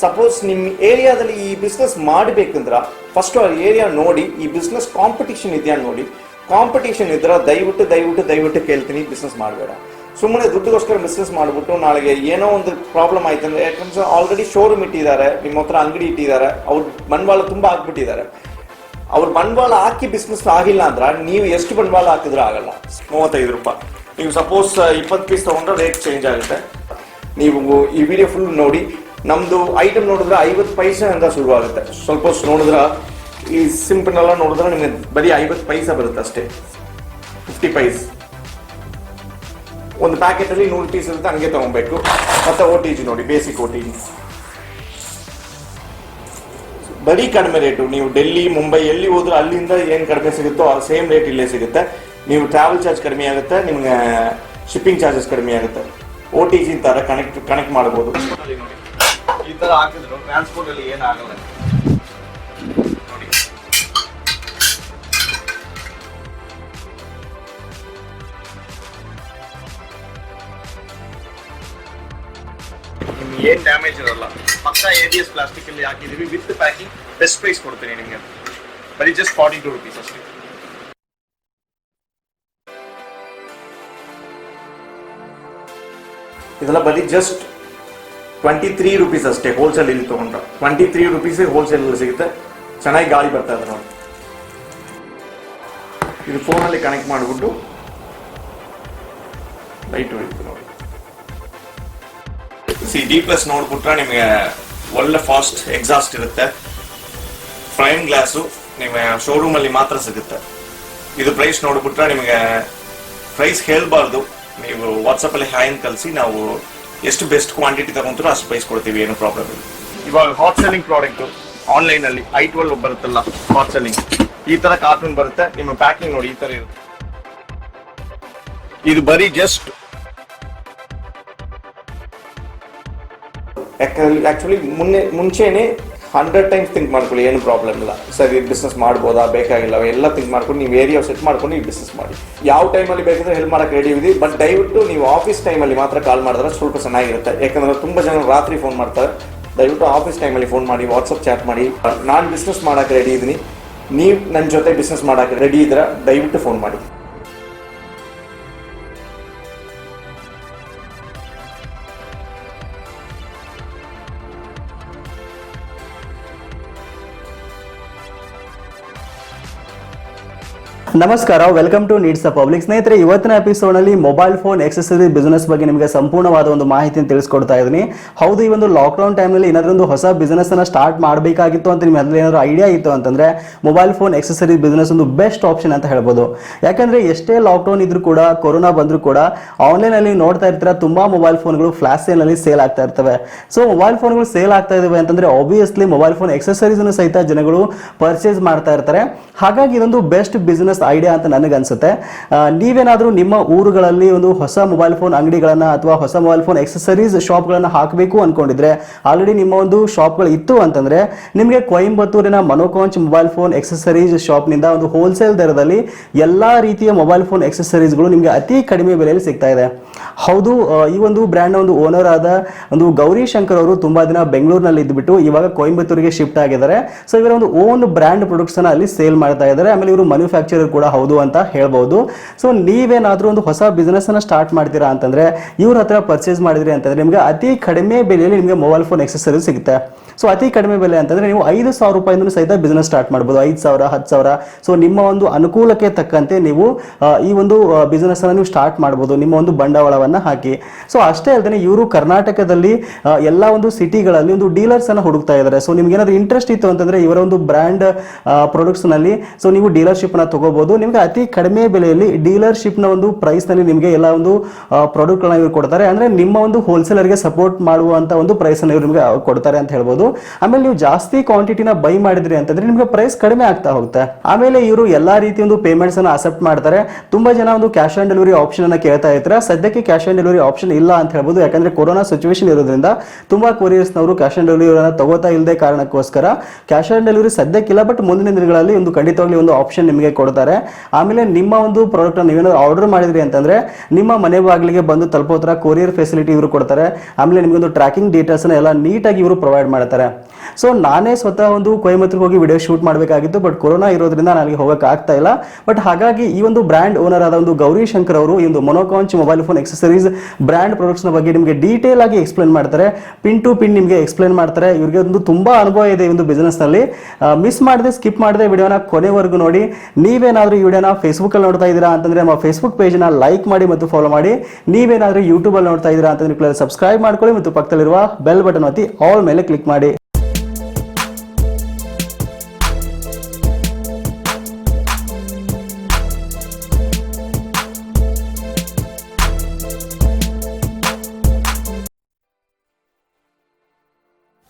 Suppose ನಿಮ್ಮ ಏರಿಯಾದಲ್ಲಿ ಈ ಬಿಸ್ನೆಸ್ ಮಾಡಬೇಕಂದ್ರೆ ಫಸ್ಟ್ ಆ ಏರಿಯಾ ನೋಡಿ, ಈ ಬಿಸ್ನೆಸ್ ಕಾಂಪಿಟೇಷನ್ ಇದೆಯಾ ನೋಡಿ. ಕಾಂಪಿಟೇಷನ್ ಇದ್ರೆ ದಯವಿಟ್ಟು ಕೇಳ್ತೀನಿ, ಬಿಸ್ನೆಸ್ ಮಾಡಬೇಡ. ಸುಮ್ಮನೆ ದುಡ್ಡುಗೋಸ್ಕರ ಬಿಸ್ನೆಸ್ ಮಾಡಿಬಿಟ್ಟು ನಾಳೆಗೆ ಏನೋ ಒಂದು ಪ್ರಾಬ್ಲಮ್ ಆಯ್ತಂದ್ರೆ, ಯಾಕಂದ್ರೆ ಆಲ್ರೆಡಿ ಶೋರೂಮ್ ಇಟ್ಟಿದ್ದಾರೆ, ನಿಮ್ಮ ಹತ್ರ ಅಂಗಡಿ ಇಟ್ಟಿದ್ದಾರೆ, ಅವ್ರ ಬಂಡವಾಳ ತುಂಬಾ ಹಾಕ್ಬಿಟ್ಟಿದ್ದಾರೆ. ಅವ್ರ ಬಂಡವಾಳ ಹಾಕಿ ಬಿಸ್ನೆಸ್ ಆಗಿಲ್ಲ ಅಂದ್ರೆ ನೀವು ಎಷ್ಟು ಬಂಡವಾಳ ಹಾಕಿದ್ರೆ ಆಗಲ್ಲ. 35 ರೂಪಾಯಿ ನೀವು ಸಪೋಸ್ 20 ಪೀಸ್ ತಗೊಂಡ್ರೆ ರೇಟ್ ಚೇಂಜ್ ಆಗುತ್ತೆ. ನೀವು ಈ ವಿಡಿಯೋ ಫುಲ್ ನೋಡಿ. ನಮ್ದು ಐಟಮ್ ನೋಡಿದ್ರೆ 50 ಪೈಸೆ ಅಂತ ಶುರುವಾಗುತ್ತೆ. ಸ್ವಲ್ಪ ನೋಡಿದ್ರೆ ಈ ಸಿಂಪಲ್ ಎಲ್ಲ ನೋಡಿದ್ರೆ ನಿಮಗೆ ಬರೀ 50 ಪೈಸೆ ಬರುತ್ತೆ ಅಷ್ಟೇ. 50 ಪೈಸ್ ಒಂದು ಪ್ಯಾಕೆಟ್ ಅಲ್ಲಿ 100 ಪೀಸ್ ಇರುತ್ತೆ, ಹಂಗೆ ತಗೊಬೇಕು. ಮತ್ತೆ OTG ನೋಡಿ, ಬೇಸಿಕ್ OTG ಬರೀ ಕಡಿಮೆ ರೇಟು. ನೀವು ಡೆಲ್ಲಿ, ಮುಂಬೈ ಎಲ್ಲಿ ಹೋದ್ರೆ ಅಲ್ಲಿಂದ ಏನ್ ಕಡಿಮೆ ಸಿಗುತ್ತೋ ಆ ಸೇಮ್ ರೇಟ್ ಇಲ್ಲೇ ಸಿಗುತ್ತೆ. ನೀವು ಟ್ರಾವೆಲ್ ಚಾರ್ಜ್ ಕಡಿಮೆ ಆಗುತ್ತೆ, ನಿಮ್ಗೆ ಶಿಪ್ಪಿಂಗ್ ಚಾರ್ಜಸ್ ಕಡಿಮೆ ಆಗುತ್ತೆ. OTG ತರ ಕನೆಕ್ಟ್ ಮಾಡಬಹುದು. ಈ ತರ ಹಾಕಿದ್ರು ಟ್ರಾನ್ಸ್ಪೋರ್ಟ್ ಅಲ್ಲಿ ಏನಾಗಲ್ಲ ನೋಡಿ. ನಿಮ್ಗೆ ಏನ್ ಡ್ಯಾಮೇಜ್ ಇರಲ್ಲ. ಪಕ್ಕ ABS ಪ್ಲಾಸ್ಟಿಕ್ ಅಲ್ಲಿ ಹಾಕಿದೀವಿ, ವಿತ್ ಪ್ಯಾಕಿಂಗ್. ಬೆಸ್ಟ್ ಪ್ರೈಸ್ ಕೊಡ್ತೀನಿ ನಿಮ್ಗೆ, ಬರೀ ಜಸ್ಟ್ 42 ರೂಪೀಸ್ ಅಷ್ಟೇ. ಇದೆಲ್ಲ ಬರೀ ಜಸ್ಟ್ 23 ರೂಪೀಸ್ ಅಷ್ಟೇ. ಹೋಲ್ಸೇಲ್ ಇಲ್ಲಿ ತಗೊಂಡ್ರೆ 23 ರೂಪೀಸ್ ಹೋಲ್ಸೇಲ್ ಅಲ್ಲಿ ಸಿಗುತ್ತೆ. ಚೆನ್ನಾಗಿ ಗಾಳಿ ಬರ್ತಾ ಇದೆ ನೋಡಿ. ಇದು ಫೋನಲ್ಲಿ ಕನೆಕ್ಟ್ ಮಾಡಿಬಿಟ್ಟು ಲೈಟ್ ಹೊಡಿತು ನೋಡಿ. D+ ನೋಡ್ಬಿಟ್ರೆ ನಿಮಗೆ ಒಳ್ಳೆ ಫಾಸ್ಟ್ ಎಕ್ಸಾಸ್ಟ್ ಇರುತ್ತೆ. ಪ್ರೈಮ್ ಗ್ಲಾಸು ನಿಮಗೆ ಶೋರೂಮ್ ಅಲ್ಲಿ ಮಾತ್ರ ಸಿಗುತ್ತೆ. ಇದು ಪ್ರೈಸ್ ನೋಡ್ಬಿಟ್ರೆ ನಿಮಗೆ ಪ್ರೈಸ್ ಹೇಳ್ಬಾರ್ದು, ನೀವು ವಾಟ್ಸಪ್ ಅಲ್ಲಿ ಹಾಯ್ ಕಳಿಸಿ, ನಾವು ಎಷ್ಟು ಬೆಸ್ಟ್ ಕ್ವಾಂಟಿಟಿ ತಗೊಂತೀರೋ ಅಷ್ಟು ಪ್ರೈಸ್ ಕೊಡ್ತೀವಿ, ಏನು ಪ್ರಾಬ್ಲಮ್ ಇಲ್ಲ. ಇವಾಗ ಹಾಟ್ ಸೆಲ್ಲಿಂಗ್ ಪ್ರಾಡಕ್ಟ್ ಆನ್ಲೈನ್ ಅಲ್ಲಿ I12 ಬರುತ್ತಲ್ಲ, ಹಾಟ್ ಸೆಲ್ಲಿಂಗ್ ಈ ತರ ಕಾರ್ಟೂನ್ ಬರುತ್ತೆ. ನಿಮ್ಮ ಪ್ಯಾಕಿಂಗ್ ನೋಡಿ ಈ ತರ ಇರುತ್ತೆ. ಇದು ಬರೀ ಜಸ್ಟ್ ಆಕ್ಚುಲಿ ಮುಂಚೆನೆ 100 ಟೈಮ್ಸ್ ಥಿಂಕ್ ಮಾಡ್ಕೊಳ್ಳಿ, ಏನು ಪ್ರಾಬ್ಲಮ್ ಇಲ್ಲ. ಸರಿ ಬಿಸ್ನೆಸ್ ಮಾಡ್ಬೋದಾ, ಬೇಕಾಗಿಲ್ಲ, ಎಲ್ಲ ಥಿಂಕ್ ಮಾಡ್ಕೊಂಡು ನೀವು ಏರಿಯಾ ಸೆಟ್ ಮಾಡ್ಕೊಂಡು ನೀವು ಬಿಸ್ನೆಸ್ ಮಾಡಿ. ಯಾವ ಟೈಮಲ್ಲಿ ಬೇಕಾದ್ರೆ ಹೆಲ್ಪ್ ಮಾಡಕ್ಕೆ ರೆಡಿ ಇದೀವಿ. ಬಟ್ ದಯವಿಟ್ಟು ನೀವು ಆಫೀಸ್ ಟೈಮಲ್ಲಿ ಮಾತ್ರ ಕಾಲ್ ಮಾಡಿದ್ರೆ ಸ್ವಲ್ಪ ಚೆನ್ನಾಗಿರುತ್ತೆ. ಯಾಕಂದ್ರೆ ತುಂಬಾ ಜನ ರಾತ್ರಿ ಫೋನ್ ಮಾಡ್ತಾರೆ. ದಯವಿಟ್ಟು ಆಫೀಸ್ ಟೈಮಲ್ಲಿ ಫೋನ್ ಮಾಡಿ, ವಾಟ್ಸಪ್ ಚಾಟ್ ಮಾಡಿ. ನಾನು ಬಿಸ್ನೆಸ್ ಮಾಡಕ್ಕೆ ರೆಡಿ ಇದ್ದೀನಿ, ನೀವು ನನ್ನ ಜೊತೆ ಬಿಸ್ನೆಸ್ ಮಾಡಕ್ಕೆ ರೆಡಿ ಇದ್ರೆ ದಯವಿಟ್ಟು ಫೋನ್ ಮಾಡಿ. ನಮಸ್ಕಾರ, welcome to needs the public. ಸ್ನೇಹಿತರೆ, ಇವತ್ತಿನ ಎಪಿಸೋಡ್ ನಲ್ಲಿ ಮೊಬೈಲ್ ಫೋನ್ ಎಕ್ಸೆಸರಿ ಬಿಸ್ನೆಸ್ ಬಗ್ಗೆ ನಿಮಗೆ ಸಂಪೂರ್ಣವಾದ ಒಂದು ಮಾಹಿತಿಯನ್ನು ತಿಳಿಸ್ಕೊಡ್ತಾ ಇದ್ದೀನಿ. ಹೌದು, ಈ ಒಂದು ಲಾಕ್ಡೌನ್ ಟೈಮ್ನಲ್ಲಿ ಏನಾದರೂ ಒಂದು ಹೊಸ ಬಿಸ್ನೆಸ್ ಅನ್ನ ಸ್ಟಾರ್ಟ್ ಮಾಡಬೇಕಾಗಿತ್ತು ಅಂತ ನಿಮ್ಗೆ ಅದ್ರಲ್ಲಿ ಏನಾದ್ರು ಐಡಿಯಾ ಇತ್ತು ಅಂತಂದ್ರೆ ಮೊಬೈಲ್ ಫೋನ್ ಎಕ್ಸೆಸರಿ ಬಿಸ್ನೆಸ್ ಒಂದು ಬೆಸ್ಟ್ ಆಪ್ಷನ್ ಅಂತ ಹೇಳ್ಬೋದು. ಯಾಕಂದ್ರೆ ಎಷ್ಟೇ ಲಾಕ್ಡೌನ್ ಇದ್ರೂ ಕೂಡ, ಕೊರೋನಾ ಬಂದರೂ ಕೂಡ ಆನ್ಲೈನ್ ಅಲ್ಲಿ ನೋಡ್ತಾ ಇರ್ತೀರಾ, ತುಂಬಾ ಮೊಬೈಲ್ ಫೋನ್ಗಳು ಫ್ಲಾಶ್ ಸೇಲ್ ನಲ್ಲಿ ಸೇಲ್ ಆಗ್ತಾ ಇರ್ತವೆ. ಸೊ ಮೊಬೈಲ್ ಫೋನ್ಗಳು ಸೇಲ್ ಆಗ್ತಾ ಇದಾವೆ ಅಂತಂದ್ರೆ ಆಬ್ವಿಯಸ್ಲಿ ಮೊಬೈಲ್ ಫೋನ್ ಎಕ್ಸೆಸರೀಸ್ ಸಹಿತ ಜನಗಳು ಪರ್ಚೇಸ್ ಮಾಡ್ತಾ ಇರ್ತಾರೆ. ಹಾಗಾಗಿ ಇದೊಂದು ಬೆಸ್ಟ್ ಬಿಸ್ನೆಸ್ ಐಡಿಯಾ ಅಂತ ನನಗೆ ಅನ್ಸುತ್ತೆ. ನೀವೇನಾದ್ರೂ ನಿಮ್ಮ ಊರುಗಳಲ್ಲಿ ಒಂದು ಹೊಸ ಮೊಬೈಲ್ ಫೋನ್ ಅಂಗಡಿಗಳನ್ನ ಅಥವಾ ಹೊಸ ಮೊಬೈಲ್ ಫೋನ್ ಎಕ್ಸೆಸರೀಸ್ ಶಾಪ್ಗಳನ್ನ ಹಾಕಬೇಕು ಅನ್ಕೊಂಡಿದ್ರೆ, ಆಲ್ರೆಡಿ ನಿಮ್ಮ ಒಂದು ಶಾಪ್ಗಳು ಇತ್ತು ಅಂತಂದ್ರೆ, ನಿಮಗೆ ಕೊಯಂಬತ್ತೂರಿನ ಮನೋಕಾಂಚ್ ಮೊಬೈಲ್ ಫೋನ್ ಎಕ್ಸೆಸರೀಸ್ ಶಾಪ್ ನಿಂದ ಒಂದು ಹೋಲ್ಸೇಲ್ ದರದಲ್ಲಿ ಎಲ್ಲಾ ರೀತಿಯ ಮೊಬೈಲ್ ಫೋನ್ ಎಕ್ಸೆಸರೀಸ್ಗಳು ನಿಮಗೆ ಅತಿ ಕಡಿಮೆ ಬೆಲೆಯಲ್ಲಿ ಸಿಗ್ತಾ ಇದೆ. ಹೌದು, ಈ ಒಂದು ಬ್ರ್ಯಾಂಡ್ ನ ಒಂದು ಓನರ್ ಆದ ಒಂದು ಗೌರಿ ಶಂಕರ್ ಅವರು ತುಂಬಾ ದಿನ ಬೆಂಗಳೂರಿನಲ್ಲಿ ಇದ್ಬಿಟ್ಟು ಇವಾಗ ಕೊಯಂಬತ್ತೂರಿಗೆ ಶಿಫ್ಟ್ ಆಗಿದ್ದಾರೆ. ಸೊ ಇವರ ಒಂದು ಓನ್ ಬ್ರ್ಯಾಂಡ್ ಪ್ರೊಡಕ್ಟ್ಸ್ ಅನ್ನ ಅಲ್ಲಿ ಸೇಲ್ ಮಾಡ್ತಾ ಇದ್ದಾರೆ. ಆಮೇಲೆ ಇವರು ಮ್ಯಾನುಫ್ಯಾಕ್ಚರರ್ ಕೂಡ ಹೌದು ಅಂತ ಹೇಳ್ಬಹುದು. ಸೊ ನೀವೇನಾದ್ರೂ ಒಂದು ಹೊಸ ಬಿಸ್ನೆಸ್ ಅನ್ನ ಸ್ಟಾರ್ಟ್ ಮಾಡ್ತೀರಾ ಅಂತಂದ್ರೆ ಇವ್ರ ಹತ್ರ ಪರ್ಚೇಸ್ ಮಾಡಿದ್ರಿ ಅಂತಂದ್ರೆ ನಿಮ್ಗೆ ಅತಿ ಕಡಿಮೆ ಬೆಲೆಯಲ್ಲಿ ನಿಮಗೆ ಮೊಬೈಲ್ ಫೋನ್ ಎಕ್ಸೆಸರೀಸ್ ಸಿಗುತ್ತೆ. ಸೊ ಅತಿ ಕಡಿಮೆ ಬೆಲೆ ಅಂತಂದ್ರೆ ನೀವು 5,000 ರೂಪಾಯಿಂದ ಸಹಿತ ಬಿಸ್ನೆಸ್ ಸ್ಟಾರ್ಟ್ ಮಾಡಬಹುದು. 5,000, 10,000. ಸೊ ನಿಮ್ಮ ಒಂದು ಅನುಕೂಲಕ್ಕೆ ತಕ್ಕಂತೆ ನೀವು ಈ ಒಂದು ಬಿಸ್ನೆಸ್ ಅನ್ನ ನೀವು ಸ್ಟಾರ್ಟ್ ಮಾಡಬಹುದು, ನಿಮ್ಮ ಒಂದು ಬಂಡವಾಳವನ್ನ ಹಾಕಿ. ಸೊ ಅಷ್ಟೇ ಅಲ್ಲದೆ ಇವರು ಕರ್ನಾಟಕದಲ್ಲಿ ಎಲ್ಲ ಒಂದು ಸಿಟಿಗಳಲ್ಲಿ ಒಂದು ಡೀಲರ್ಸ್ ಅನ್ನ ಹುಡುಕ್ತಾ ಇದ್ದಾರೆ. ಸೊ ನಿಮ್ಗೆ ಏನಾದ್ರು ಇಂಟ್ರೆಸ್ಟ್ ಇತ್ತು ಅಂತಂದ್ರೆ ಇವರ ಒಂದು ಬ್ರ್ಯಾಂಡ್ ಪ್ರಾಡಕ್ಟ್ಸ್ ನಲ್ಲಿ ಸೊ ನೀವು ಡೀಲರ್ಶಿಪ್ ನ ತಗೋಬಹುದು. ನಿಮ್ಗೆ ಅತಿ ಕಡಿಮೆ ಬೆಲೆಯಲ್ಲಿ ಡೀಲರ್ಶಿಪ್ ನ ಒಂದು ಪ್ರೈಸ್ ನಲ್ಲಿ ನಿಮ್ಗೆ ಎಲ್ಲ ಒಂದು ಪ್ರಾಡಕ್ಟ್ ಗಳನ್ನ ಇವರು ಕೊಡ್ತಾರೆ. ಅಂದ್ರೆ ನಿಮ್ಮ ಒಂದು ಹೋಲ್ಸೇಲರ್ ಗೆ ಸಪೋರ್ಟ್ ಮಾಡುವಂತ ಒಂದು ಪ್ರೈಸ್ ಅನ್ನು ಇವರು ನಿಮ್ಗೆ ಕೊಡ್ತಾರೆ ಅಂತ ಹೇಳ್ಬೋದು. ಆಮೇಲೆ ನೀವು ಜಾಸ್ತಿ ಕ್ವಾಂಟಿಟಿನ ಬೈ ಮಾಡಿದ್ರಿ ಅಂತಂದ್ರೆ ನಿಮಗೆ ಪ್ರೈಸ್ ಕಡಿಮೆ ಆಗ್ತಾ ಹೋಗುತ್ತೆ. ಆಮೇಲೆ ಇವರು ಎಲ್ಲಾ ರೀತಿಯ ಒಂದು ಪೇಮೆಂಟ್ಸ್ ಅನ್ನ ಅಕ್ಸೆಪ್ಟ್ ಮಾಡ್ತಾರೆ. ತುಂಬಾ ಜನ ಒಂದು ಕ್ಯಾಶ್ ಆನ್ ಡೆಲಿವರಿ ಆಪ್ಷನ್ ಅನ್ನ ಕೇಳ್ತಾ ಇರ್ತಾರೆ. ಸದ್ಯಕ್ಕೆ ಕ್ಯಾಶ್ ಆನ್ ಡೆಲಿವರಿ ಆಪ್ಷನ್ ಇಲ್ಲ ಅಂತ ಹೇಳ್ಬೋದು, ಯಾಕಂದ್ರೆ ಕೊರೋನಾ ಸಿಚುವೇಶನ್ ಇರೋದ್ರಿಂದ ತುಂಬಾ ಕೊರಿಯರ್ಸ್ ನವರು ಕ್ಯಾಶ್ ಆನ್ ಡೆಲಿವರಿ ತಗೋತಾ ಇಲ್ಲದೆ ಕಾರಣಕ್ಕೋಸ್ಕರ ಕ್ಯಾಶ್ ಆನ್ ಡೆಲಿವರಿ ಸದ್ಯಕ್ಕಿಲ್ಲ. ಬಟ್ ಮುಂದಿನ ದಿನಗಳಲ್ಲಿ ಒಂದು ಖಂಡಿತವಾಗ್ಲಿ ಒಂದು ಆಪ್ಷನ್ ನಿಮಗೆ ಕೊಡ್ತಾರೆ. ಆಮೇಲೆ ನಿಮ್ಮ ಒಂದು ಪ್ರಾಡಕ್ಟ್ ನೀವೇನಾದ್ರು ಆರ್ಡರ್ ಮಾಡಿದ್ರಿ ಅಂತಂದ್ರೆ ನಿಮ್ಮ ಮನೆ ಬಾಗಿಲಿಗೆ ಬಂದು ತಲುಪೋ ತರ ಕೊರಿಯರ್ ಫೆಸಿಲಿಟಿ ಇವರು ಕೊಡ್ತಾರೆ. ಆಮೇಲೆ ನಿಮಗೊಂದು ಟ್ರ್ಯಾಕಿಂಗ್ ಡೀಟೇಲ್ಸ್ ಎಲ್ಲ ನೀಟಾಗಿ ಇವರು ಪ್ರೊವೈಡ್ ಮಾಡ್ತಾರೆ. ಸೊ ನಾನೇ ಸ್ವತಃ ಒಂದು ಕೊಯಮತ್ತೂರಿಗೆ ಹೋಗಿ ವಿಡಿಯೋ ಶೂಟ್ ಮಾಡಬೇಕಾಗಿತ್ತು, ಬಟ್ ಕೊರೋನಾ ಇರೋದ್ರಿಂದ ನನಗೆ ಹೋಗಕ್ಕೆ ಆಗ್ತಾ ಇಲ್ಲ. ಬಟ್ ಹಾಗಾಗಿ ಈ ಒಂದು ಬ್ರ್ಯಾಂಡ್ ಓನರ್ ಆದ ಒಂದು ಗೌರಿ ಶಂಕರ್ ಅವರು ಈ ಒಂದು ಮೊನೋಕಾಂಚ್ mobile phone accessories brand products ನ ಬಗ್ಗೆ ನಿಮಗೆ ಡೀಟೇಲ್ ಆಗಿ ಎಕ್ಸ್ಪ್ಲೇನ್ ಮಾಡ್ತಾರೆ. ಪಿನ್ ಟು ಪಿನ್ ನಿಮಗೆ ಎಕ್ಸ್ಪ್ಲೇನ್ ಮಾಡ್ತಾರೆ. ಇವರಿಗೆ ಒಂದು ತುಂಬಾ ಅನುಭವ ಇದೆ ಈ ಒಂದು ಬಿಸ್ನೆಸ್ ನಲ್ಲಿ. ಮಿಸ್ ಮಾಡದೆ ಸ್ಕಿಪ್ ಮಾಡದೆ ವಿಡಿಯೋನ ಕೊನೆವರೆಗೂ ನೋಡಿ. ನೀವೇನಾದ್ರೂ ಈ ವಿಡಿಯೋನ ಫೇಸ್ಬುಕ್ ಅಲ್ಲಿ ನೋಡ್ತಾ ಇದ್ದೀರಾ ಅಂತಂದ್ರೆ ನಮ್ಮ ಫೇಸ್ಬುಕ್ ಪೇಜ್ ನ ಲೈಕ್ ಮಾಡಿ ಮತ್ತು ಫಾಲೋ ಮಾಡಿ. ನೀವೇನಾದ್ರೂ ಯೂಟ್ಯೂಬ್ ಅಲ್ಲಿ ನೋಡ್ತಾ ಇದ್ದೀರಾ ಅಂತಂದ್ರೆ ಸಬ್ಸ್ಕ್ರೈಬ್ ಮಾಡ್ಕೊಳ್ಳಿ ಮತ್ತು ಪಕ್ಕದಲ್ಲಿರುವ ಬೆಲ್ ಬಟನ್ ಒತ್ತಿ ಆಲ್ ಮೇಲೆ ಕ್ಲಿಕ್ ಮಾಡಿ.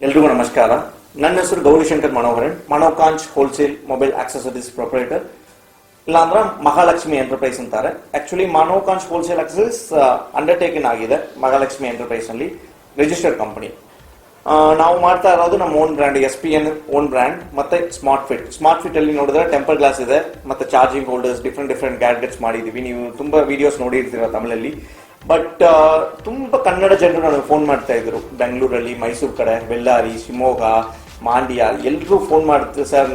ಎಲ್ರಿಗೂ ನಮಸ್ಕಾರ. ನನ್ನ ಹೆಸರು ಗೌರಿಶಂಕರ್ ಮನೋಹರನ್, ಮನೋಕಾಂಚ್ ಹೋಲ್ಸೇಲ್ ಮೊಬೈಲ್ ಆಕ್ಸೆಸರೀಸ್ ಪ್ರೊಪರೇಟರ್, ಇಲ್ಲಾಂದ್ರೆ ಮಹಾಲಕ್ಷ್ಮಿ ಎಂಟರ್ಪ್ರೈಸ್ ಅಂತಾರೆ. ಆಕ್ಚುಲಿ ಮನೋಕಾಂಚ್ ಹೋಲ್ಸೇಲ್ ಆಕ್ಸೆಸರೀಸ್ ಅಂಡರ್ಟೇಕನ್ ಆಗಿದೆ ಮಹಾಲಕ್ಷ್ಮಿ ಎಂಟರ್ಪ್ರೈಸ್ ನಲ್ಲಿ, ರಿಜಿಸ್ಟರ್ಡ್ ಕಂಪನಿ. ನಾವು ಮಾಡ್ತಾ ಇರೋದು ನಮ್ಮ own brand, SPN own brand, ಮತ್ತೆ ಸ್ಮಾರ್ಟ್ ಫಿಟ್ ಅಲ್ಲಿ ನೋಡಿದ್ರೆ ಟೆಂಪರ್ ಗ್ಲಾಸ್ ಇದೆ, ಮತ್ತೆ ಚಾರ್ಜಿಂಗ್ ಹೋಲ್ಡರ್ಸ್, ಡಿಫ್ರೆಂಟ್ ಗ್ಯಾಡ್ಜೆಟ್ಸ್ ಮಾಡಿದೀವಿ. ನೀವು ತುಂಬಾ ವಿಡಿಯೋಸ್ ನೋಡಿರ್ತೀರ ತಮಿಳಲ್ಲಿ. ಬಟ್ ತುಂಬಾ ಕನ್ನಡ ಜನರು ನನಗೆ ಫೋನ್ ಮಾಡ್ತಾ ಇದ್ರು, ಬೆಂಗಳೂರಲ್ಲಿ, ಮೈಸೂರು ಕಡೆ, ಬೆಳ್ಳಾರಿ, ಶಿವಮೊಗ್ಗ, ಮಾಂಡ್ಯ, ಎಲ್ಲರೂ ಫೋನ್ ಮಾಡ್ತೀವಿ ಸರ್,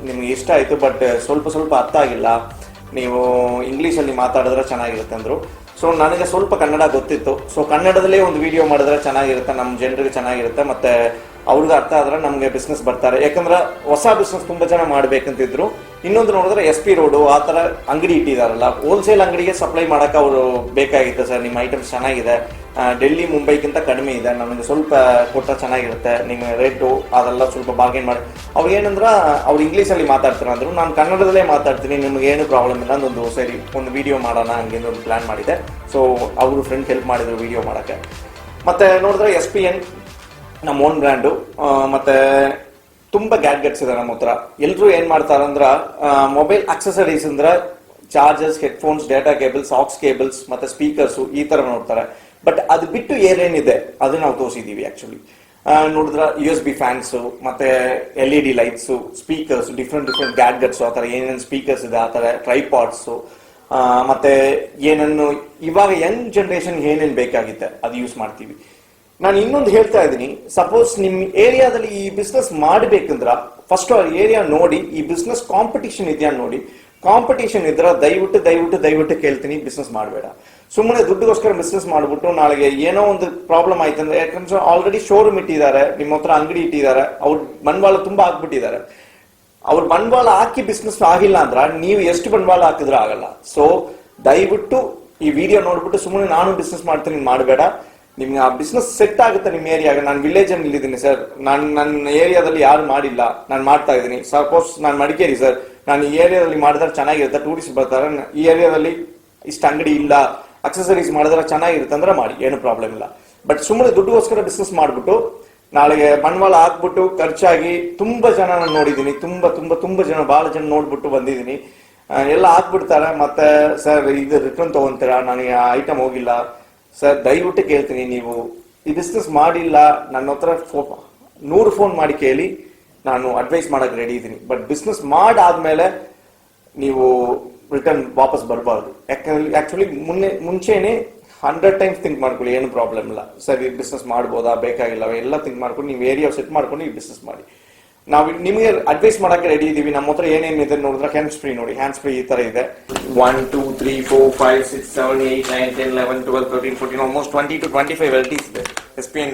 ನಿಮ್ಗೆ ಇಷ್ಟ ಆಯ್ತು, ಬಟ್ ಸ್ವಲ್ಪ ಅರ್ಥ ಆಗಿಲ್ಲ, ನೀವು ಇಂಗ್ಲೀಷಲ್ಲಿ ಮಾತಾಡಿದ್ರೆ ಚೆನ್ನಾಗಿರುತ್ತೆ ಅಂದ್ರು. ಸೊ ನನಗೆ ಸ್ವಲ್ಪ ಕನ್ನಡ ಗೊತ್ತಿತ್ತು. ಸೊ ಕನ್ನಡದಲ್ಲೇ ಒಂದು ವಿಡಿಯೋ ಮಾಡಿದ್ರೆ ಚೆನ್ನಾಗಿರುತ್ತೆ, ನಮ್ಮ ಜನರಿಗೆ ಚೆನ್ನಾಗಿರುತ್ತೆ, ಮತ್ತೆ ಅವ್ರಿಗೆ ಅರ್ಥ ಆದ್ರೆ ನಮ್ಗೆ ಬಿಸ್ನೆಸ್ ಬರ್ತಾರೆ. ಯಾಕಂದ್ರೆ ಹೊಸ ಬಿಸ್ನೆಸ್ ತುಂಬಾ ಜನ ಮಾಡ್ಬೇಕಂತಿದ್ರು. ಇನ್ನೊಂದು ನೋಡಿದ್ರೆ SP ರೋಡು ಆ ತರ ಅಂಗಡಿ ಇಟ್ಟಿದಾರಲ್ಲ, ಹೋಲ್ಸೇಲ್ ಅಂಗಡಿಗೆ ಸಪ್ಲೈ ಮಾಡಕ್ಕೆ ಅವರು ಬೇಕಾಗಿತ್ತು. ಸರ್ ನಿಮ್ಮ ಐಟಮ್ಸ್ ಚೆನ್ನಾಗಿದೆ, ಡೆಲ್ಲಿ ಮುಂಬೈಗಿಂತ ಕಡಿಮೆ ಇದೆ, ನಮಗೆ ಸ್ವಲ್ಪ ಕೊಟ್ಟರೆ ಚೆನ್ನಾಗಿರುತ್ತೆ, ನಿಮ್ಮ ರೇಟು ಅದೆಲ್ಲ ಸ್ವಲ್ಪ ಬಾರ್ಗೇನ್ ಮಾಡಿ. ಅವ್ರು ಏನಂದ್ರೆ ಅವ್ರು ಇಂಗ್ಲೀಷಲ್ಲಿ ಮಾತಾಡ್ತಾರೆ ಅಂದ್ರು, ನಾನು ಕನ್ನಡದಲ್ಲೇ ಮಾತಾಡ್ತೀನಿ, ನಿಮ್ಗೆ ಏನು ಪ್ರಾಬ್ಲಮ್ ಇಲ್ಲ, ಒಂದು ವಿಡಿಯೋ ಮಾಡೋಣ ಹಂಗೆ ಒಂದು ಪ್ಲಾನ್ ಮಾಡಿದೆ. ಸೊ ಅವರು ಫ್ರೆಂಡ್ ಹೆಲ್ಪ್ ಮಾಡಿದ್ರು ವಿಡಿಯೋ ಮಾಡೋಕ್ಕೆ. ಮತ್ತೆ ನೋಡಿದ್ರೆ SPN ನಮ್ಮ ಓನ್ ಬ್ರ್ಯಾಂಡು, ಮತ್ತೆ ತುಂಬಾ ಗ್ಯಾಡ್ಗೆಟ್ಸ್ ಇದೆ ನಮ್ಮ ಹತ್ರ. ಎಲ್ರು ಏನ್ ಮಾಡ್ತಾರಂದ್ರ ಮೊಬೈಲ್ ಆಕ್ಸೆಸರೀಸ್ ಅಂದ್ರೆ chargers, headphones, data cables, aux cables, ಮತ್ತೆ ಸ್ಪೀಕರ್ಸ್ ಈ ತರ ನೋಡ್ತಾರೆ. ಬಟ್ ಅದು ಬಿಟ್ಟು ಏನೇನಿದೆ ಅದು ನಾವು ತೋರಿಸಿದೀವಿ. ಆಕ್ಚುಲಿ ನೋಡಿದ್ರೆ USB ಫ್ಯಾನ್ಸ್, ಮತ್ತೆ LED lights, speakers, different gadgets, ಆ ತರ ಏನೇನು ಸ್ಪೀಕರ್ಸ್ ಇದೆ, ಆ ತರ ಟ್ರೈಪಾಡ್ಸ್, ಮತ್ತೆ ಏನನ್ನು ಇವಾಗ ಯಂಗ್ ಜನರೇಷನ್ ಏನೇನು ಬೇಕಾಗಿದೆ ಅದು ಯೂಸ್ ಮಾಡ್ತೀವಿ. ನಾನು ಇನ್ನೊಂದು ಹೇಳ್ತಾ ಇದ್ದೀನಿ, ಸಪೋಸ್ ನಿಮ್ ಏರಿಯಾದಲ್ಲಿ ಈ ಬಿಸ್ನೆಸ್ ಮಾಡಬೇಕಂದ್ರ ಫಸ್ಟ್ ಏರಿಯಾ ನೋಡಿ, ಈ ಬಿಸ್ನೆಸ್ ಕಾಂಪಿಟಿಷನ್ ಇದೆಯಾ ನೋಡಿ. ಕಾಂಪಿಟಿಷನ್ ಇದ್ರ ದಯವಿಟ್ಟು ಕೇಳ್ತೀನಿ, ಬಿಸ್ನೆಸ್ ಮಾಡಬೇಡ. ಸುಮ್ಮನೆ ದುಡ್ಡುಗೋಸ್ಕರ ಬಿಸ್ನೆಸ್ ಮಾಡ್ಬಿಟ್ಟು ನಾಳೆಗೆ ಏನೋ ಒಂದು ಪ್ರಾಬ್ಲಮ್ ಆಯ್ತಂದ್ರೆ, ಯಾಕಂದ್ರೆ ಆಲ್ರೆಡಿ ಶೋರೂಮ್ ಇಟ್ಟಿದ್ದಾರೆ, ನಿಮ್ಮ ಹತ್ರ ಅಂಗಡಿ ಇಟ್ಟಿದ್ದಾರೆ, ಅವ್ರ ಬಂಡವಾಳ ತುಂಬಾ ಹಾಕ್ಬಿಟ್ಟಿದ್ದಾರೆ. ಅವ್ರ ಬಂಡವಾಳ ಹಾಕಿ ಬಿಸ್ನೆಸ್ ಆಗಿಲ್ಲ ಅಂದ್ರ ನೀವು ಎಷ್ಟು ಬಂಡವಾಳ ಹಾಕಿದ್ರೆ ಆಗಲ್ಲ. ಸೊ ದಯವಿಟ್ಟು ಈ ವಿಡಿಯೋ ನೋಡ್ಬಿಟ್ಟು ಸುಮ್ಮನೆ ನಾನು ಬಿಸ್ನೆಸ್ ಮಾಡ್ತೀನಿ ಮಾಡಬೇಡ. ನಿಮ್ಗೆ ಆ ಬಿಸ್ನೆಸ್ ಸೆಟ್ ಆಗುತ್ತೆ ನಿಮ್ಮ ಏರಿಯಾಗ. ನಾನು ವಿಲೇಜ್ ಅಲ್ಲಿ ಇಲ್ಲಿದ್ದೀನಿ ಸರ್, ನನ್ನ ಏರಿಯಾದಲ್ಲಿ ಯಾರು ಮಾಡಿಲ್ಲ, ನಾನು ಮಾಡ್ತಾ ಇದ್ದೀನಿ. ಸಪೋಸ್ ನಾನು ಮಡಿಕೇರಿ ಸರ್, ನಾನು ಈ ಏರಿಯಾದಲ್ಲಿ ಮಾಡಿದ್ರೆ ಚೆನ್ನಾಗಿರುತ್ತೆ, ಟೂರಿಸ್ಟ್ ಬರ್ತಾರೆ, ಈ ಏರಿಯಾದಲ್ಲಿ ಇಷ್ಟು ಅಂಗಡಿ ಇಲ್ಲ, ಅಕ್ಸೆಸರೀಸ್ ಮಾಡಿದ್ರೆ ಚೆನ್ನಾಗಿರುತ್ತೆ ಅಂದ್ರೆ ಮಾಡಿ, ಏನು ಪ್ರಾಬ್ಲಮ್ ಇಲ್ಲ. ಬಟ್ ಸುಮ್ಮನೆ ದುಡ್ಡುಗೋಸ್ಕರ ಬಿಸ್ನೆಸ್ ಮಾಡ್ಬಿಟ್ಟು ನಾಳೆಗೆ ಬಂಡವಾಳ ಹಾಕ್ಬಿಟ್ಟು ಖರ್ಚಾಗಿ ತುಂಬಾ ಜನ ನಾನು ನೋಡಿದ್ದೀನಿ, ತುಂಬಾ ಜನ, ಬಹಳ ಜನ ನೋಡ್ಬಿಟ್ಟು ಬಂದಿದ್ದೀನಿ, ಎಲ್ಲ ಹಾಕ್ಬಿಡ್ತಾರೆ. ಮತ್ತೆ ಸರ್ ಇದು ರಿಟರ್ನ್ ತಗೊಂತೀರಾ, ನನಗೆ ಆ ಐಟಮ್ ಹೋಗಿಲ್ಲ ಸರ್. ದಯವಿಟ್ಟು ಕೇಳ್ತೀನಿ, ನೀವು ಈ ಬಿಸ್ನೆಸ್ ಮಾಡಿಲ್ಲ, ನನ್ನ ಹತ್ರ 100 ಫೋನ್ ಮಾಡಿ ಕೇಳಿ, ನಾನು ಅಡ್ವೈಸ್ ಮಾಡಕ್ ರೆಡಿ ಇದ್ದೀನಿ. ಬಟ್ ಬಿಸ್ನೆಸ್ ಮಾಡಾದ್ಮೇಲೆ ನೀವು ರಿಟರ್ನ್ ವಾಪಸ್ ಬರಬಾರ್ದು. ಯಾಕಂದ್ರೆ ಆಕ್ಚುಲಿ ಮುಂಚೆನೆ 100 ಟೈಮ್ಸ್ ಥಿಂಕ್ ಮಾಡ್ಕೊಳ್ಳಿ, ಏನು ಪ್ರಾಬ್ಲಮ್ ಇಲ್ಲ ಸರ್, ಈ ಬಿಸ್ನೆಸ್ ಮಾಡ್ಬೋದಾ ಬೇಕಾಗಿಲ್ಲ ಎಲ್ಲ ಥಿಂಕ್ ಮಾಡ್ಕೊಂಡು ನೀವು ಏರಿಯಾ ಸೆಟ್ ಮಾಡ್ಕೊಂಡು ಈ ಬಿಸ್ನೆಸ್ ಮಾಡಿ. ನಾವು ನಿಮಗೆ ಅಡ್ವೈಸ್ ಮಾಡಕ್ಕೆ ರೆಡಿ ಇದೀವಿ. ನಮ್ಮ ಹತ್ರ ಏನೇನಿದೆ ನೋಡಿದ್ರೆ ಹ್ಯಾಂಡ್ಸ್ ಫ್ರೀ ನೋಡಿ, ಹ್ಯಾಂಡ್ಸ್ ಫ್ರೀ ಈ ತರ ಇದೆ. 1 2 3 4 5 6 7 8 9 10 11 12 13 14 ಆಲ್ಮೋಸ್ಟ್ 20 to 25 ವೆರೈಟೀಸ್ ಇದೆ. SPN